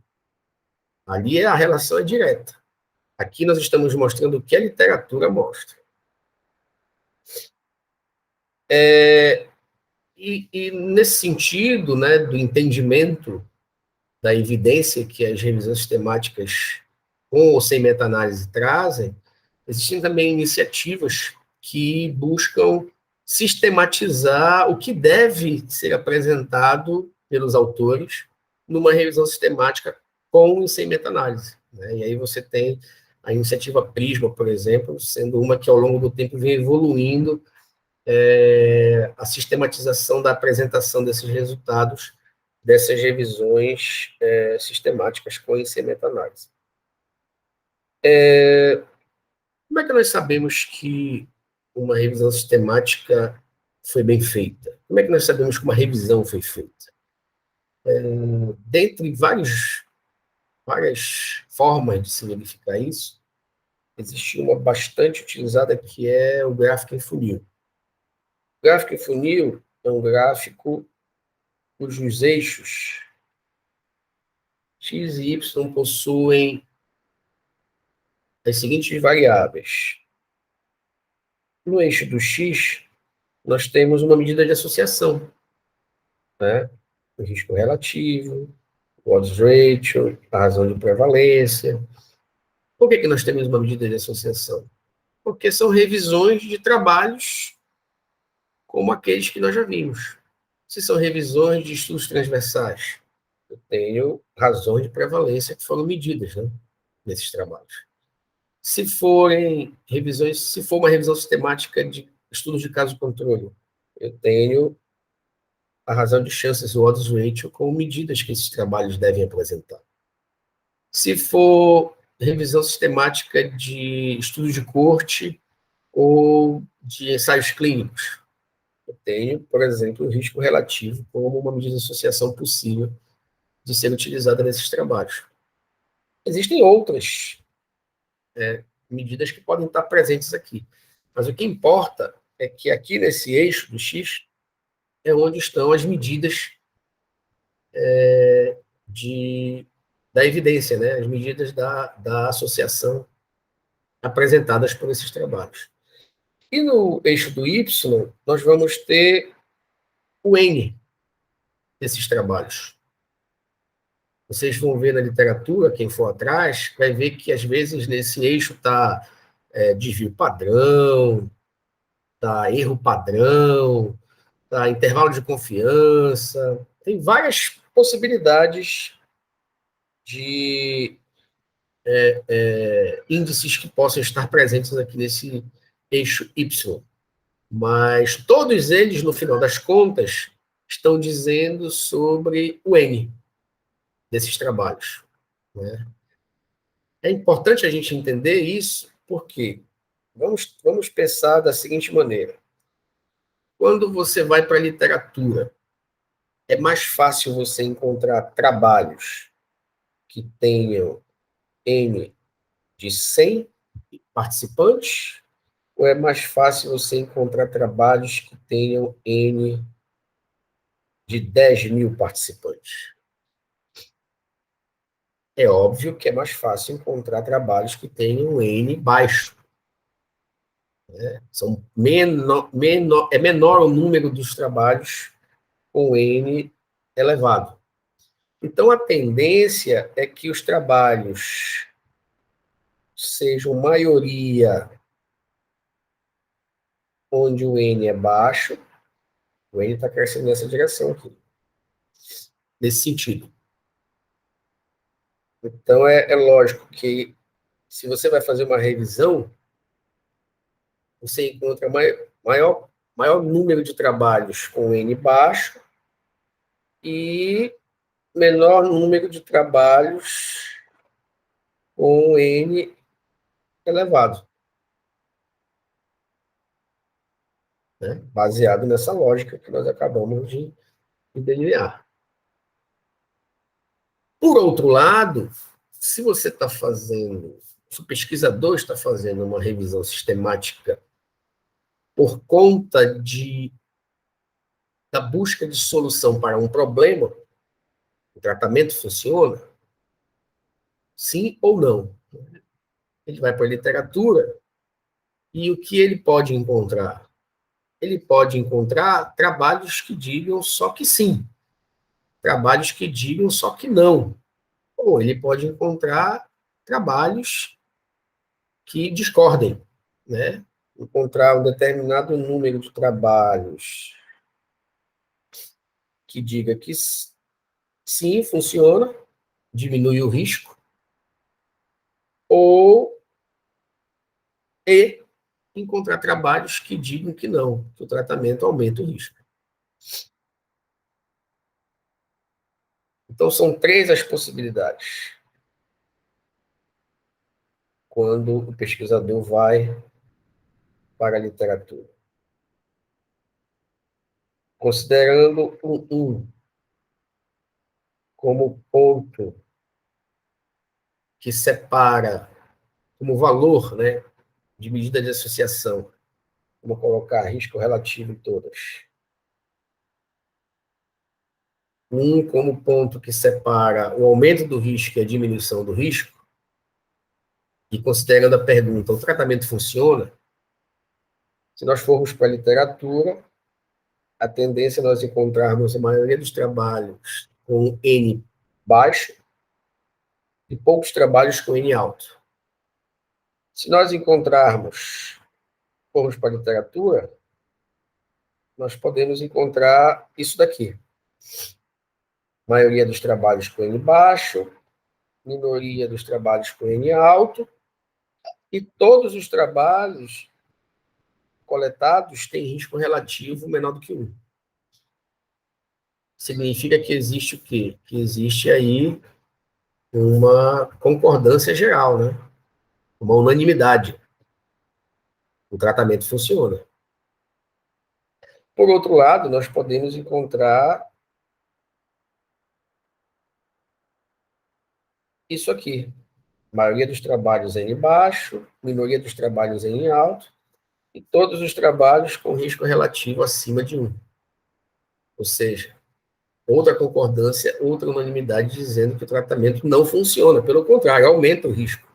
Ali a relação é direta. Aqui nós estamos mostrando o que a literatura mostra. E nesse sentido, né, do entendimento da evidência que as revisões sistemáticas com ou sem meta-análise trazem, existem também iniciativas que buscam sistematizar o que deve ser apresentado pelos autores numa revisão sistemática com e sem meta-análise, né? E aí você tem a iniciativa Prisma, por exemplo, sendo uma que ao longo do tempo vem evoluindo a sistematização da apresentação desses resultados, dessas revisões sistemáticas com e sem meta-análise. Como é que nós sabemos que uma revisão sistemática foi bem feita? Como é que nós sabemos que uma revisão foi feita? Dentre várias formas de se verificar isso, existe uma bastante utilizada que é o gráfico em funil. O gráfico em funil é um gráfico cujos eixos x e y possuem as seguintes variáveis. No eixo do x, nós temos uma medida de associação, né? O risco relativo, o odds ratio, a razão de prevalência. Por que nós temos uma medida de associação? Porque são revisões de trabalhos como aqueles que nós já vimos. Se são revisões de estudos transversais, eu tenho razões de prevalência que foram medidas, né, nesses trabalhos. Se forem revisões, se for uma revisão sistemática de estudos de caso controle, eu tenho a razão de chances, o odds ratio, como medidas que esses trabalhos devem apresentar. Se for revisão sistemática de estudos de corte ou de ensaios clínicos, eu tenho, por exemplo, o risco relativo como uma medida de associação possível de ser utilizada nesses trabalhos. Existem outras medidas que podem estar presentes aqui, mas o que importa é que aqui nesse eixo do X é onde estão as medidas da evidência, né? As medidas da associação apresentadas por esses trabalhos. E no eixo do Y, nós vamos ter o N desses trabalhos. Vocês vão ver na literatura, quem for atrás, vai ver que às vezes nesse eixo está desvio padrão, está erro padrão, está intervalo de confiança. Tem várias possibilidades de índices que possam estar presentes aqui nesse eixo Y. Mas todos eles, no final das contas, estão dizendo sobre o N desses trabalhos, né? É importante a gente entender isso, porque vamos pensar da seguinte maneira. Quando você vai para a literatura, é mais fácil você encontrar trabalhos que tenham N de 100 participantes, ou é mais fácil você encontrar trabalhos que tenham N de 10.000 participantes? É óbvio que é mais fácil encontrar trabalhos que tenham N baixo. É menor o número dos trabalhos com N elevado. Então, a tendência é que os trabalhos sejam maioria onde o N é baixo, o N está crescendo nessa direção aqui, nesse sentido. Então, é lógico que se você vai fazer uma revisão, você encontra maior número de trabalhos com N baixo e menor número de trabalhos com N elevado, né? Baseado nessa lógica que nós acabamos de delinear. Por outro lado, se você está fazendo, se o pesquisador está fazendo uma revisão sistemática por conta da busca de solução para um problema, o tratamento funciona, sim ou não. Ele vai para a literatura e o que ele pode encontrar? Ele pode encontrar trabalhos que digam só que sim, trabalhos que digam só que não. Ou ele pode encontrar trabalhos que discordem, né? Encontrar um determinado número de trabalhos que diga que sim, funciona, diminui o risco, ou e encontrar trabalhos que digam que não, que o tratamento aumenta o risco. Então, são três as possibilidades quando o pesquisador vai para a literatura. Considerando o 1 como ponto que separa, como valor, né, de medida de associação, vou colocar risco relativo em todas. 1 como ponto que separa o aumento do risco e a diminuição do risco, e considerando a pergunta, o tratamento funciona? Se nós formos para a literatura, a tendência é nós encontrarmos a maioria dos trabalhos com N baixo e poucos trabalhos com N alto. Se nós formos para a literatura, nós podemos encontrar isso daqui. Maioria dos trabalhos com N baixo, minoria dos trabalhos com N alto, e todos os trabalhos coletados têm risco relativo menor do que 1. Significa que existe o quê? Que existe aí uma concordância geral, né? Uma unanimidade. O tratamento funciona. Por outro lado, nós podemos encontrar isso aqui. Maioria dos trabalhos N baixo, minoria dos trabalhos N alto, e todos os trabalhos com risco relativo acima de 1. Ou seja, outra concordância, outra unanimidade dizendo que o tratamento não funciona. Pelo contrário, aumenta o risco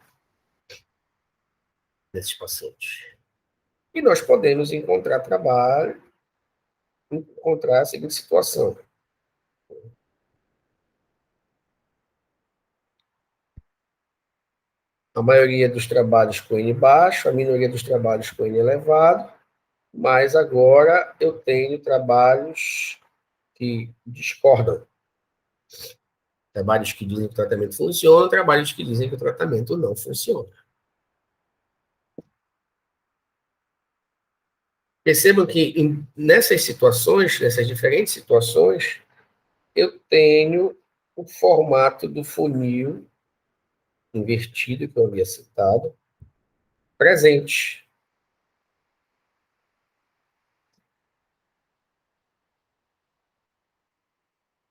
desses pacientes. E nós podemos encontrar a seguinte situação. A maioria dos trabalhos com N baixo, a minoria dos trabalhos com N elevado, mas agora eu tenho trabalhos que discordam. Trabalhos que dizem que o tratamento funciona, trabalhos que dizem que o tratamento não funciona. Percebam que nessas situações, nessas diferentes situações, eu tenho o formato do funil invertido, que eu havia citado, presente.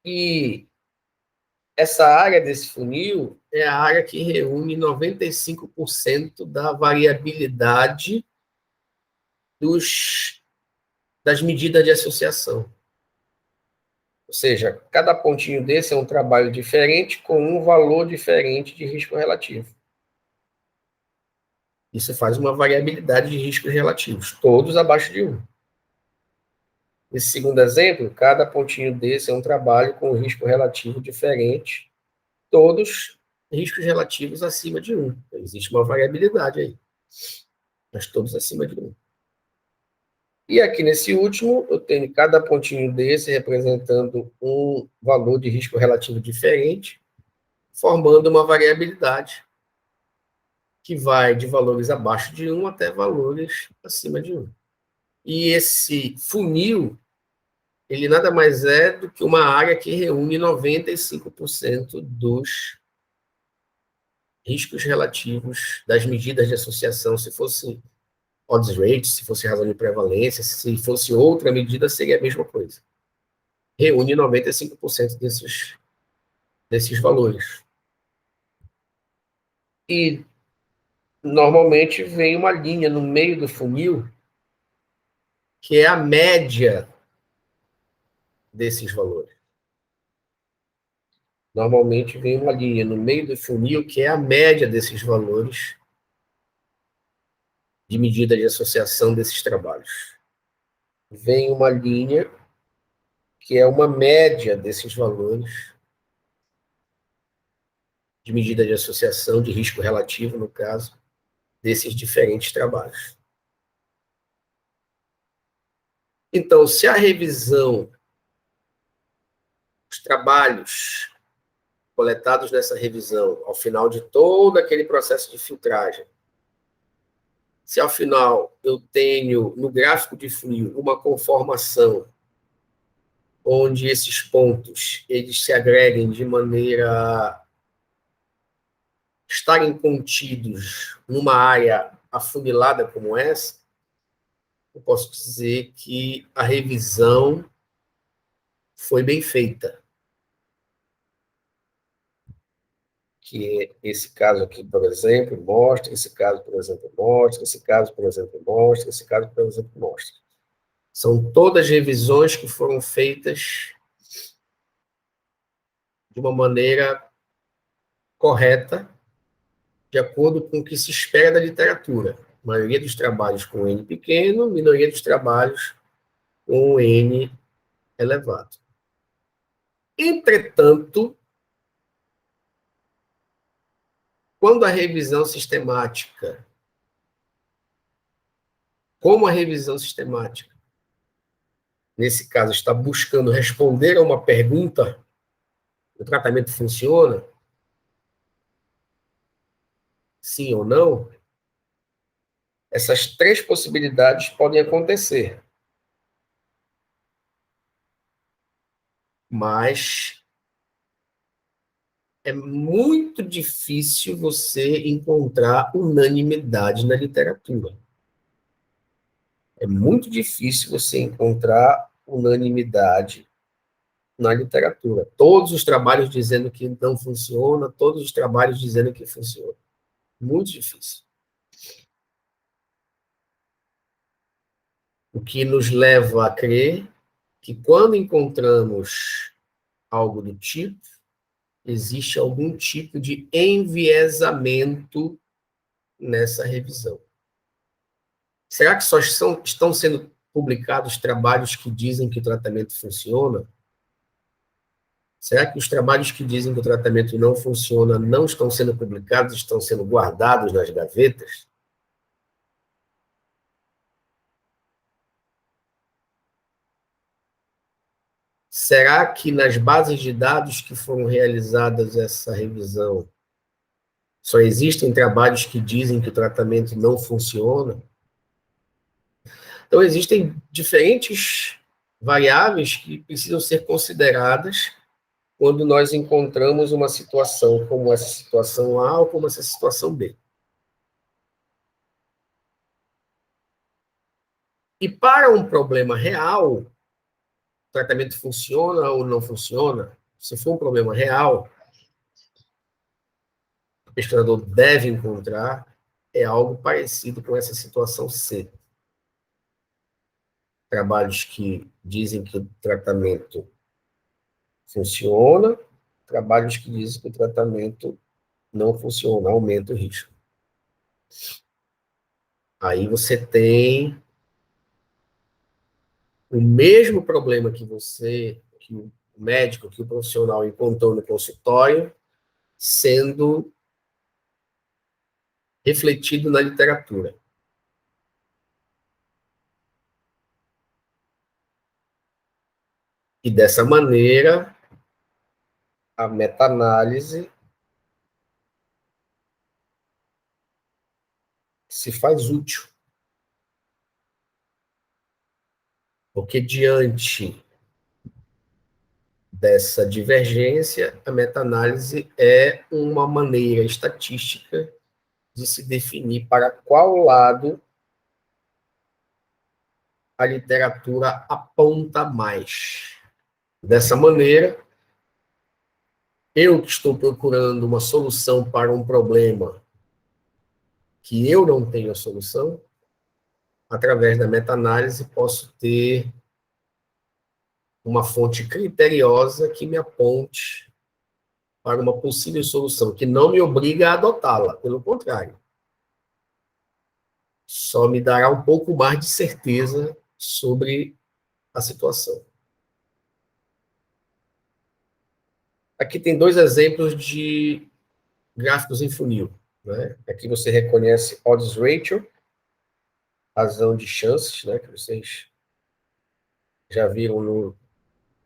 E essa área desse funil é a área que reúne 95% da variabilidade das medidas de associação. Ou seja, cada pontinho desse é um trabalho diferente com um valor diferente de risco relativo. Isso faz uma variabilidade de riscos relativos, todos abaixo de 1. Nesse segundo exemplo, cada pontinho desse é um trabalho com risco relativo diferente, todos riscos relativos acima de 1. Então, existe uma variabilidade aí, mas todos acima de 1. E aqui nesse último, eu tenho cada pontinho desse representando um valor de risco relativo diferente, formando uma variabilidade que vai de valores abaixo de 1 até valores acima de 1. E esse funil, ele nada mais é do que uma área que reúne 95% dos riscos relativos das medidas de associação, se fosse odds rate, se fosse razão de prevalência, se fosse outra medida, seria a mesma coisa. Reúne 95% desses valores. E, normalmente, vem uma linha no meio do funil, que é a média desses valores. Normalmente, vem uma linha no meio do funil, que é a média desses valores de medida de associação desses trabalhos. Vem uma linha que é uma média desses valores de medida de associação, de risco relativo, no caso, desses diferentes trabalhos. Então, se a revisão, os trabalhos coletados nessa revisão, ao final de todo aquele processo de filtragem, se ao final eu tenho no gráfico de funil uma conformação onde esses pontos eles se agreguem de maneira a estarem contidos numa área afunilada como essa, eu posso dizer que a revisão foi bem feita. Que esse caso aqui, por exemplo, mostra, esse caso, por exemplo, mostra, esse caso, por exemplo, mostra, esse caso, por exemplo, mostra. São todas revisões que foram feitas de uma maneira correta, de acordo com o que se espera da literatura. A maioria dos trabalhos com N pequeno, minoria dos trabalhos com N elevado. Entretanto, quando a revisão sistemática, como a revisão sistemática, nesse caso, está buscando responder a uma pergunta, o tratamento funciona? Sim ou não? Essas três possibilidades podem acontecer. Mas é muito difícil você encontrar unanimidade na literatura. É muito difícil você encontrar unanimidade na literatura. Todos os trabalhos dizendo que não funciona, todos os trabalhos dizendo que funciona. Muito difícil. O que nos leva a crer que quando encontramos algo do tipo, existe algum tipo de enviesamento nessa revisão. Será que só estão sendo publicados trabalhos que dizem que o tratamento funciona? Será que os trabalhos que dizem que o tratamento não funciona não estão sendo publicados, estão sendo guardados nas gavetas? Será que nas bases de dados que foram realizadas essa revisão, só existem trabalhos que dizem que o tratamento não funciona? Então, existem diferentes variáveis que precisam ser consideradas quando nós encontramos uma situação como essa situação A ou como essa situação B. E para um problema real, o tratamento funciona ou não funciona? Se for um problema real, o pesquisador deve encontrar é algo parecido com essa situação C. Trabalhos que dizem que o tratamento funciona, trabalhos que dizem que o tratamento não funciona, aumenta o risco. Aí você tem o mesmo problema que o médico, que o profissional encontrou no consultório, sendo refletido na literatura. E dessa maneira, a meta-análise se faz útil. Porque diante dessa divergência, a meta-análise é uma maneira estatística de se definir para qual lado a literatura aponta mais. Dessa maneira, eu que estou procurando uma solução para um problema que eu não tenho a solução, através da meta-análise posso ter uma fonte criteriosa que me aponte para uma possível solução, que não me obriga a adotá-la, pelo contrário. Só me dará um pouco mais de certeza sobre a situação. Aqui tem dois exemplos de gráficos em funil. Né? Aqui você reconhece odds ratio, razão de chances, né, que vocês já viram nos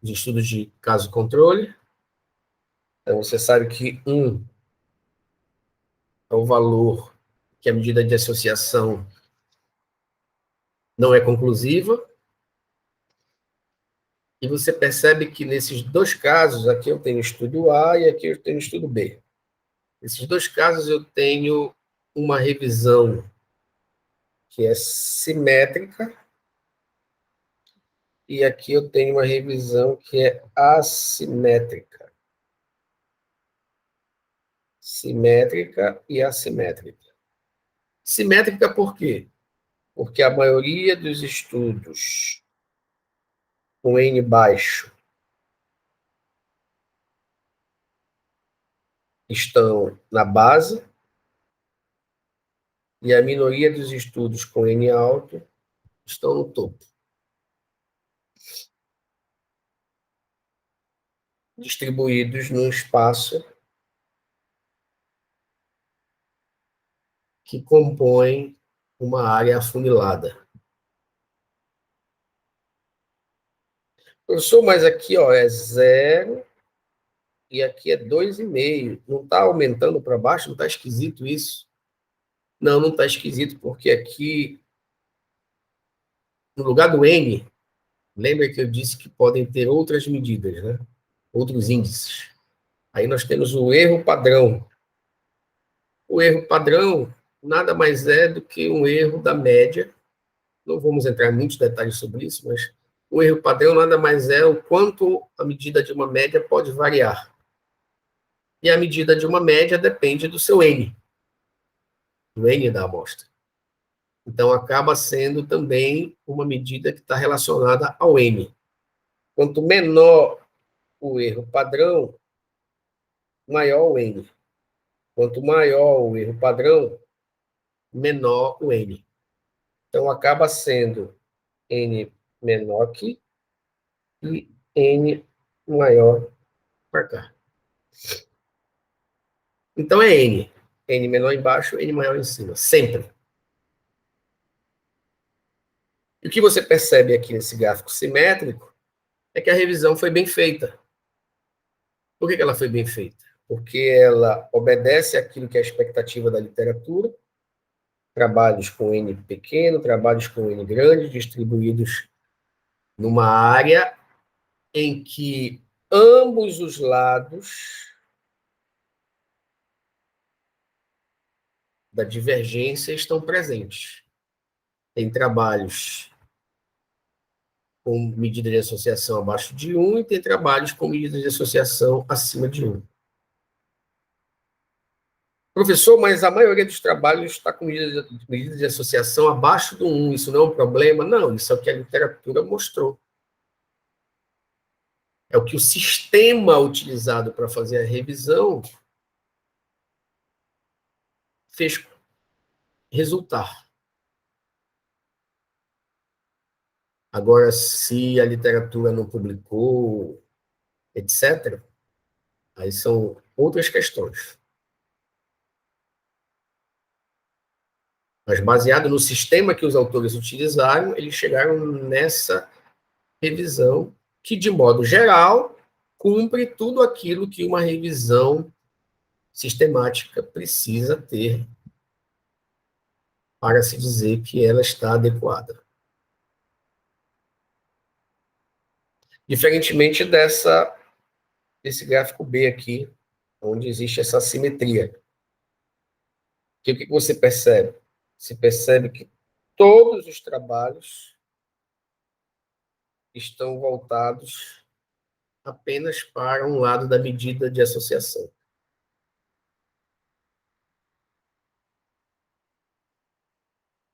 estudos de caso controle. Então, você sabe que 1 é o valor que a medida de associação não é conclusiva, e você percebe que nesses dois casos, aqui eu tenho estudo A e aqui eu tenho estudo B. Nesses dois casos eu tenho uma revisão que é simétrica, E aqui eu tenho uma revisão que é assimétrica. Simétrica e assimétrica. Simétrica por quê? Porque a maioria dos estudos com N baixo estão na base e a minoria dos estudos com N alto estão no topo, distribuídos num espaço que compõe uma área afunilada. Professor, mas aqui ó, é 0 e aqui é 2,5. Não está aumentando para baixo? Não está esquisito isso? Não, não está esquisito, porque aqui, no lugar do N, lembra que eu disse que podem ter outras medidas, né? Outros índices. Aí nós temos o erro padrão. O erro padrão nada mais é do que um erro da média. Não vamos entrar em muitos detalhes sobre isso, mas o erro padrão nada mais é o quanto a medida de uma média pode variar. E a medida de uma média depende do seu N, do N da amostra. Então, acaba sendo também uma medida que está relacionada ao N. Quanto menor o erro padrão, maior o N. Quanto maior o erro padrão, menor o N. Então, acaba sendo N menor que e N maior para cá. Então, é N. N menor embaixo, N maior em cima. Sempre. E o que você percebe aqui nesse gráfico simétrico é que a revisão foi bem feita. Por que ela foi bem feita? Porque ela obedece àquilo que é a expectativa da literatura, trabalhos com N pequeno, trabalhos com N grande, distribuídos numa área em que ambos os lados da divergência estão presentes. Tem trabalhos com medida de associação abaixo de 1 e tem trabalhos com medida de associação acima de 1. Professor, mas a maioria dos trabalhos está com medida de associação abaixo do 1, isso não é um problema? Não, isso é o que a literatura mostrou. É o que o sistema utilizado para fazer a revisão fez resultar. Agora, se a literatura não publicou, etc., aí são outras questões. Mas baseado no sistema que os autores utilizaram, eles chegaram nessa revisão que, de modo geral, cumpre tudo aquilo que uma revisão sistemática precisa ter para se dizer que ela está adequada. Diferentemente desse gráfico B aqui, onde existe essa assimetria. Que o que você percebe? Você percebe que todos os trabalhos estão voltados apenas para um lado da medida de associação.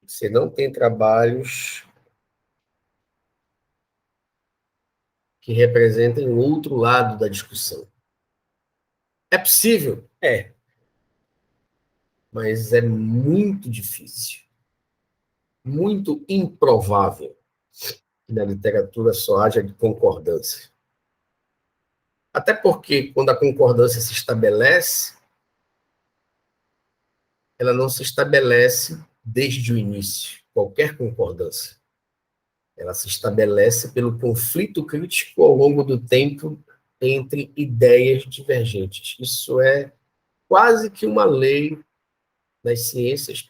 Você não tem trabalhos que representem o outro lado da discussão. É possível? É. Mas é muito difícil. Muito improvável que na literatura só haja concordância. Até porque, quando a concordância se estabelece, ela não se estabelece desde o início, qualquer concordância. Ela se estabelece pelo conflito crítico ao longo do tempo entre ideias divergentes. Isso é quase que uma lei das ciências,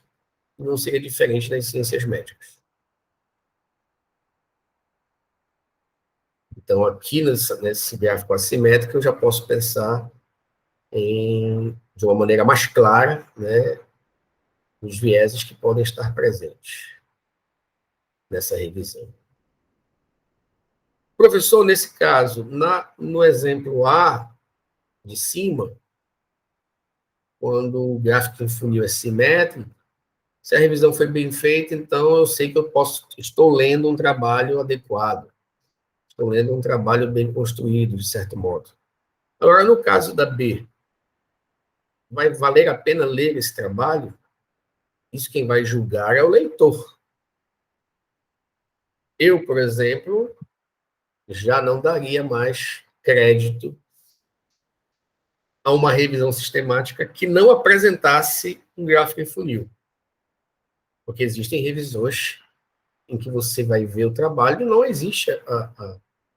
não seria diferente das ciências médicas. Então, aqui nesse gráfico assimétrico, eu já posso pensar de uma maneira mais clara, né, os vieses que podem estar presentes nessa revisão. Professor, nesse caso, no exemplo A de cima, quando o gráfico em funil é simétrico, se a revisão foi bem feita, então eu sei que estou lendo um trabalho adequado, estou lendo um trabalho bem construído, de certo modo. Agora, no caso da B, vai valer a pena ler esse trabalho? Isso quem vai julgar é o leitor. Eu, por exemplo, já não daria mais crédito a uma revisão sistemática que não apresentasse um gráfico em funil. Porque existem revisões em que você vai ver o trabalho e não existe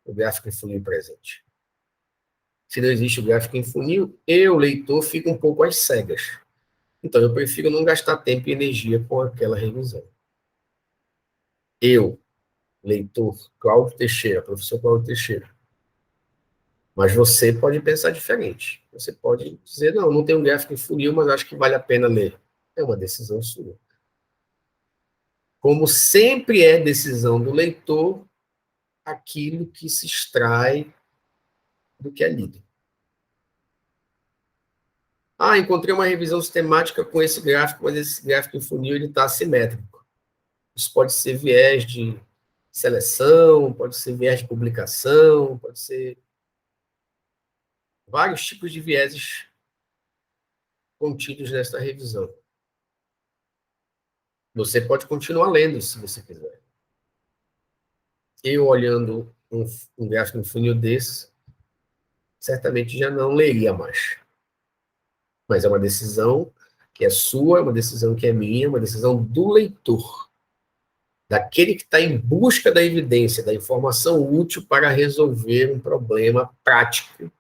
o gráfico em funil presente. Se não existe o gráfico em funil, eu, leitor, fico um pouco às cegas. Então, eu prefiro não gastar tempo e energia com aquela revisão. Eu, leitor, Cláudio Teixeira, professor Cláudio Teixeira. Mas você pode pensar diferente. Você pode dizer, não, não tem um gráfico em funil, mas acho que vale a pena ler. É uma decisão sua. Como sempre é decisão do leitor, aquilo que se extrai do que é lido. Ah, encontrei uma revisão sistemática com esse gráfico, mas esse gráfico em funil está assimétrico. Isso pode ser viés de seleção, pode ser viés de publicação, pode ser vários tipos de vieses contidos nesta revisão. Você pode continuar lendo, se você quiser. Eu, olhando um gráfico em funil desse, certamente já não leria mais. Mas é uma decisão que é sua, é uma decisão que é minha, é uma decisão do leitor, daquele que está em busca da evidência, da informação útil para resolver um problema prático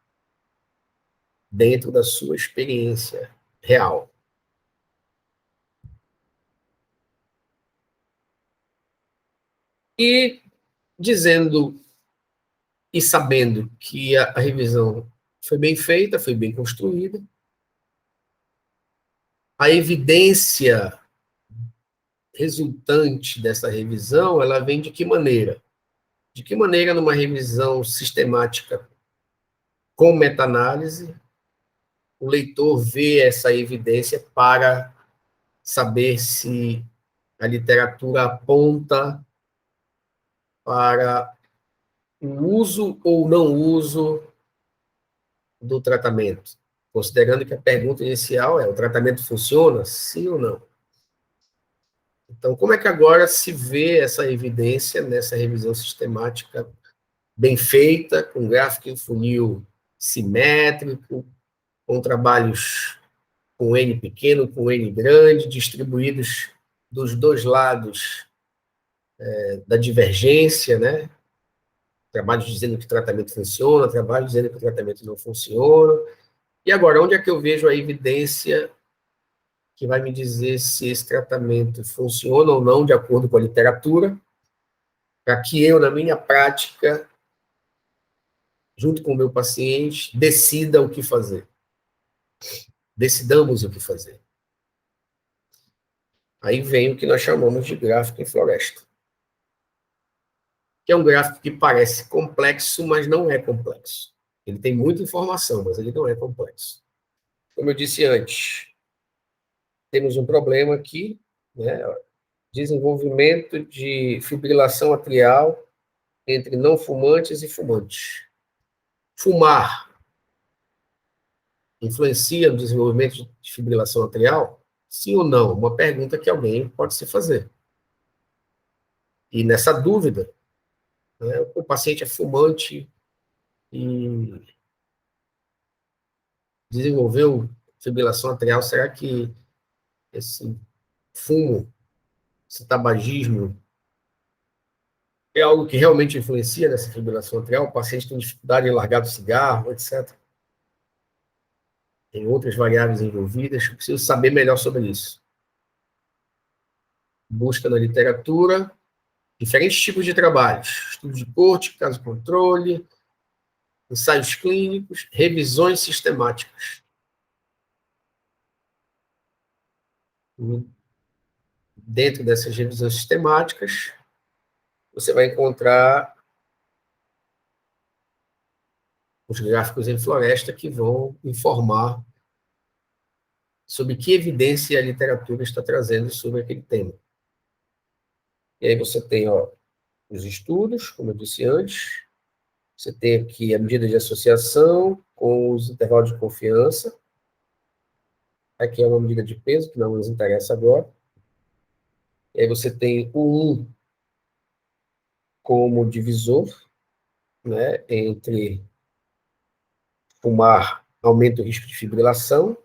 dentro da sua experiência real. E dizendo e sabendo que a revisão foi bem feita, foi bem construída, a evidência resultante dessa revisão, ela vem de que maneira? De que maneira, numa revisão sistemática com meta-análise, o leitor vê essa evidência para saber se a literatura aponta para o uso ou não uso do tratamento, considerando que a pergunta inicial é: o tratamento funciona? Sim ou não? Então, como é que agora se vê essa evidência nessa revisão sistemática bem feita, com gráfico em funil simétrico, com trabalhos com N pequeno, com N grande, distribuídos dos dois lados da divergência, né? Trabalhos dizendo que o tratamento funciona, trabalhos dizendo que o tratamento não funciona. E agora, onde é que eu vejo a evidência que vai me dizer se esse tratamento funciona ou não, de acordo com a literatura, para que eu, na minha prática, junto com o meu paciente, decida o que fazer. Decidamos o que fazer. Aí vem o que nós chamamos de gráfico em floresta, que é um gráfico que parece complexo, mas não é complexo. Ele tem muita informação, mas ele não é complexo. Como eu disse antes, temos um problema aqui, né? Desenvolvimento de fibrilação atrial entre não fumantes e fumantes. Fumar influencia no desenvolvimento de fibrilação atrial? Sim ou não? Uma pergunta que alguém pode se fazer. E nessa dúvida, né, o paciente é fumante e desenvolveu fibrilação atrial, será que esse fumo, esse tabagismo, é algo que realmente influencia nessa fibrilação atrial? O paciente tem dificuldade em largar do cigarro, etc. Tem outras variáveis envolvidas, eu preciso saber melhor sobre isso. Busca na literatura, diferentes tipos de trabalhos, estudo de corte, caso controle, ensaios clínicos, revisões sistemáticas. Dentro dessas revisões sistemáticas, você vai encontrar os gráficos em floresta que vão informar sobre que evidência a literatura está trazendo sobre aquele tema. E aí você tem, ó, os estudos, como eu disse antes, você tem aqui a medida de associação com os intervalos de confiança. Aqui é uma medida de peso, que não nos interessa agora. E aí você tem o 1 como divisor, né, entre fumar aumenta o risco de fibrilação,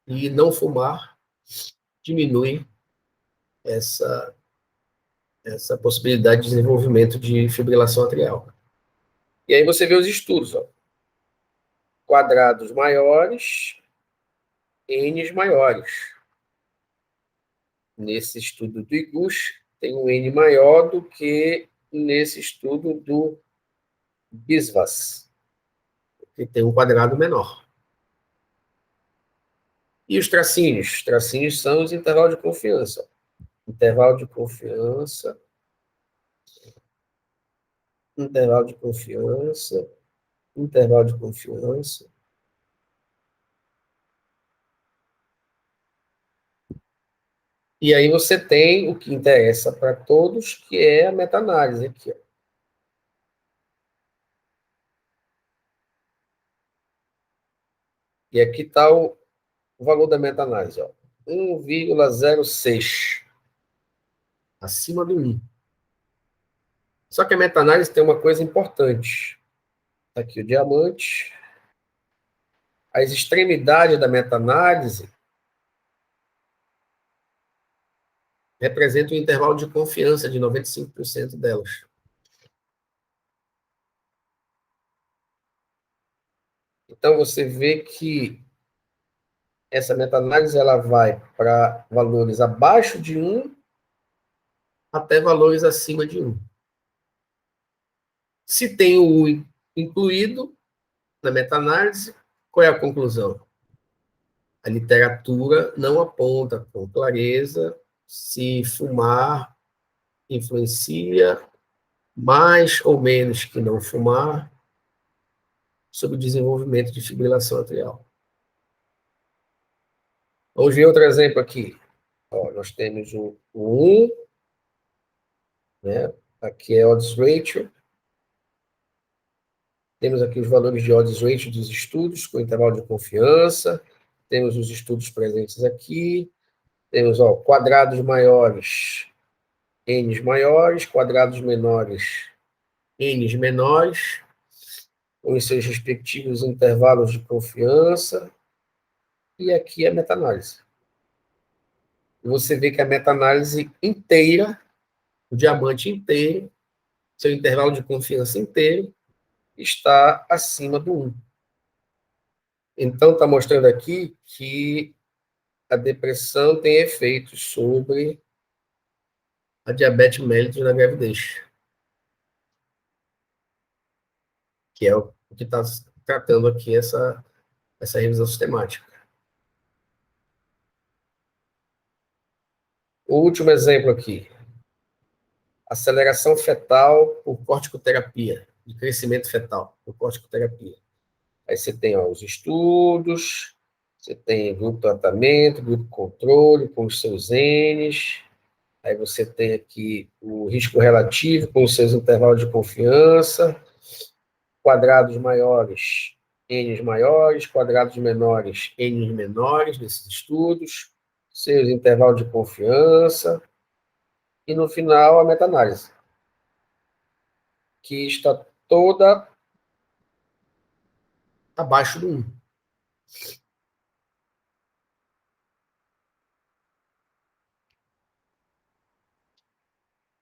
e não fumar diminui essa, essa possibilidade de desenvolvimento de fibrilação atrial. E aí você vê os estudos, ó. Quadrados maiores, N's maiores. Nesse estudo do Iguchi, tem um N maior do que nesse estudo do Biswas, que tem um quadrado menor. E os tracinhos? Os tracinhos são os intervalos de confiança. Intervalo de confiança, intervalo de confiança, intervalo de confiança. E aí você tem o que interessa para todos, que é a meta-análise aqui, ó. E aqui está o valor da meta-análise, ó. 1,06, acima do 1. Só que a meta-análise tem uma coisa importante. Tá aqui o diamante. As extremidades da meta-análise representam o intervalo de confiança de 95% delas. Então, você vê que essa meta-análise ela vai para valores abaixo de 1 até valores acima de 1. Se tem o 1 incluído na meta-análise, qual é a conclusão? A literatura não aponta com clareza se fumar influencia mais ou menos que não fumar sobre o desenvolvimento de fibrilação atrial. Vamos ver outro exemplo aqui. Ó, nós temos o 1, né? Aqui é odds ratio. Temos aqui os valores de odds ratio dos estudos, com intervalo de confiança. Temos os estudos presentes aqui. Temos, ó, quadrados maiores, N's maiores, quadrados menores, N's menores, com os seus respectivos intervalos de confiança. E aqui é a meta-análise. Você vê que a meta-análise inteira, o diamante inteiro, seu intervalo de confiança inteiro, está acima do 1. Então, está mostrando aqui que a depressão tem efeitos sobre a diabetes mellitus na gravidez, que é o que está tratando aqui essa revisão sistemática. O último exemplo aqui, aceleração fetal por corticoterapia, de crescimento fetal por corticoterapia. Aí você tem, ó, os estudos, você tem grupo tratamento, grupo controle, com os seus N's, aí você tem aqui o risco relativo com os seus intervalos de confiança, quadrados maiores, N's maiores, quadrados menores, N's menores, desses estudos, seus intervalos de confiança, e no final a meta-análise, que está toda abaixo do 1.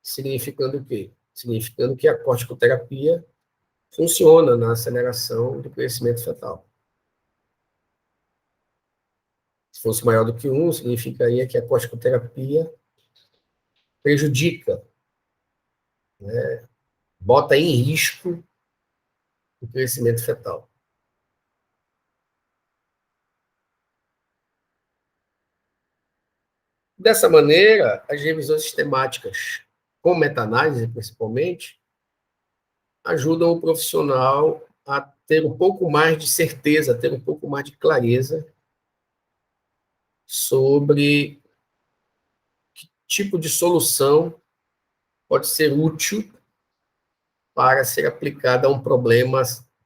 Significando o quê? Significando que a corticoterapia funciona na aceleração do crescimento fetal. Se fosse maior do que 1, significaria que a corticoterapia prejudica, né, bota em risco o crescimento fetal. Dessa maneira, as revisões sistemáticas, com meta-análise principalmente, ajudam o profissional a ter um pouco mais de certeza, ter um pouco mais de clareza sobre que tipo de solução pode ser útil para ser aplicada a um problema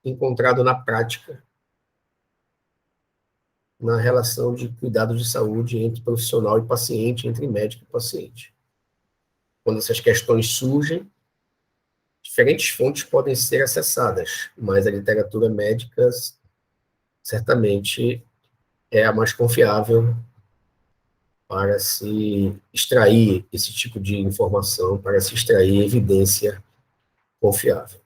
encontrado na prática, na relação de cuidado de saúde entre profissional e paciente, entre médico e paciente. Quando essas questões surgem, diferentes fontes podem ser acessadas, mas a literatura médica certamente é a mais confiável para se extrair esse tipo de informação, para se extrair evidência confiável.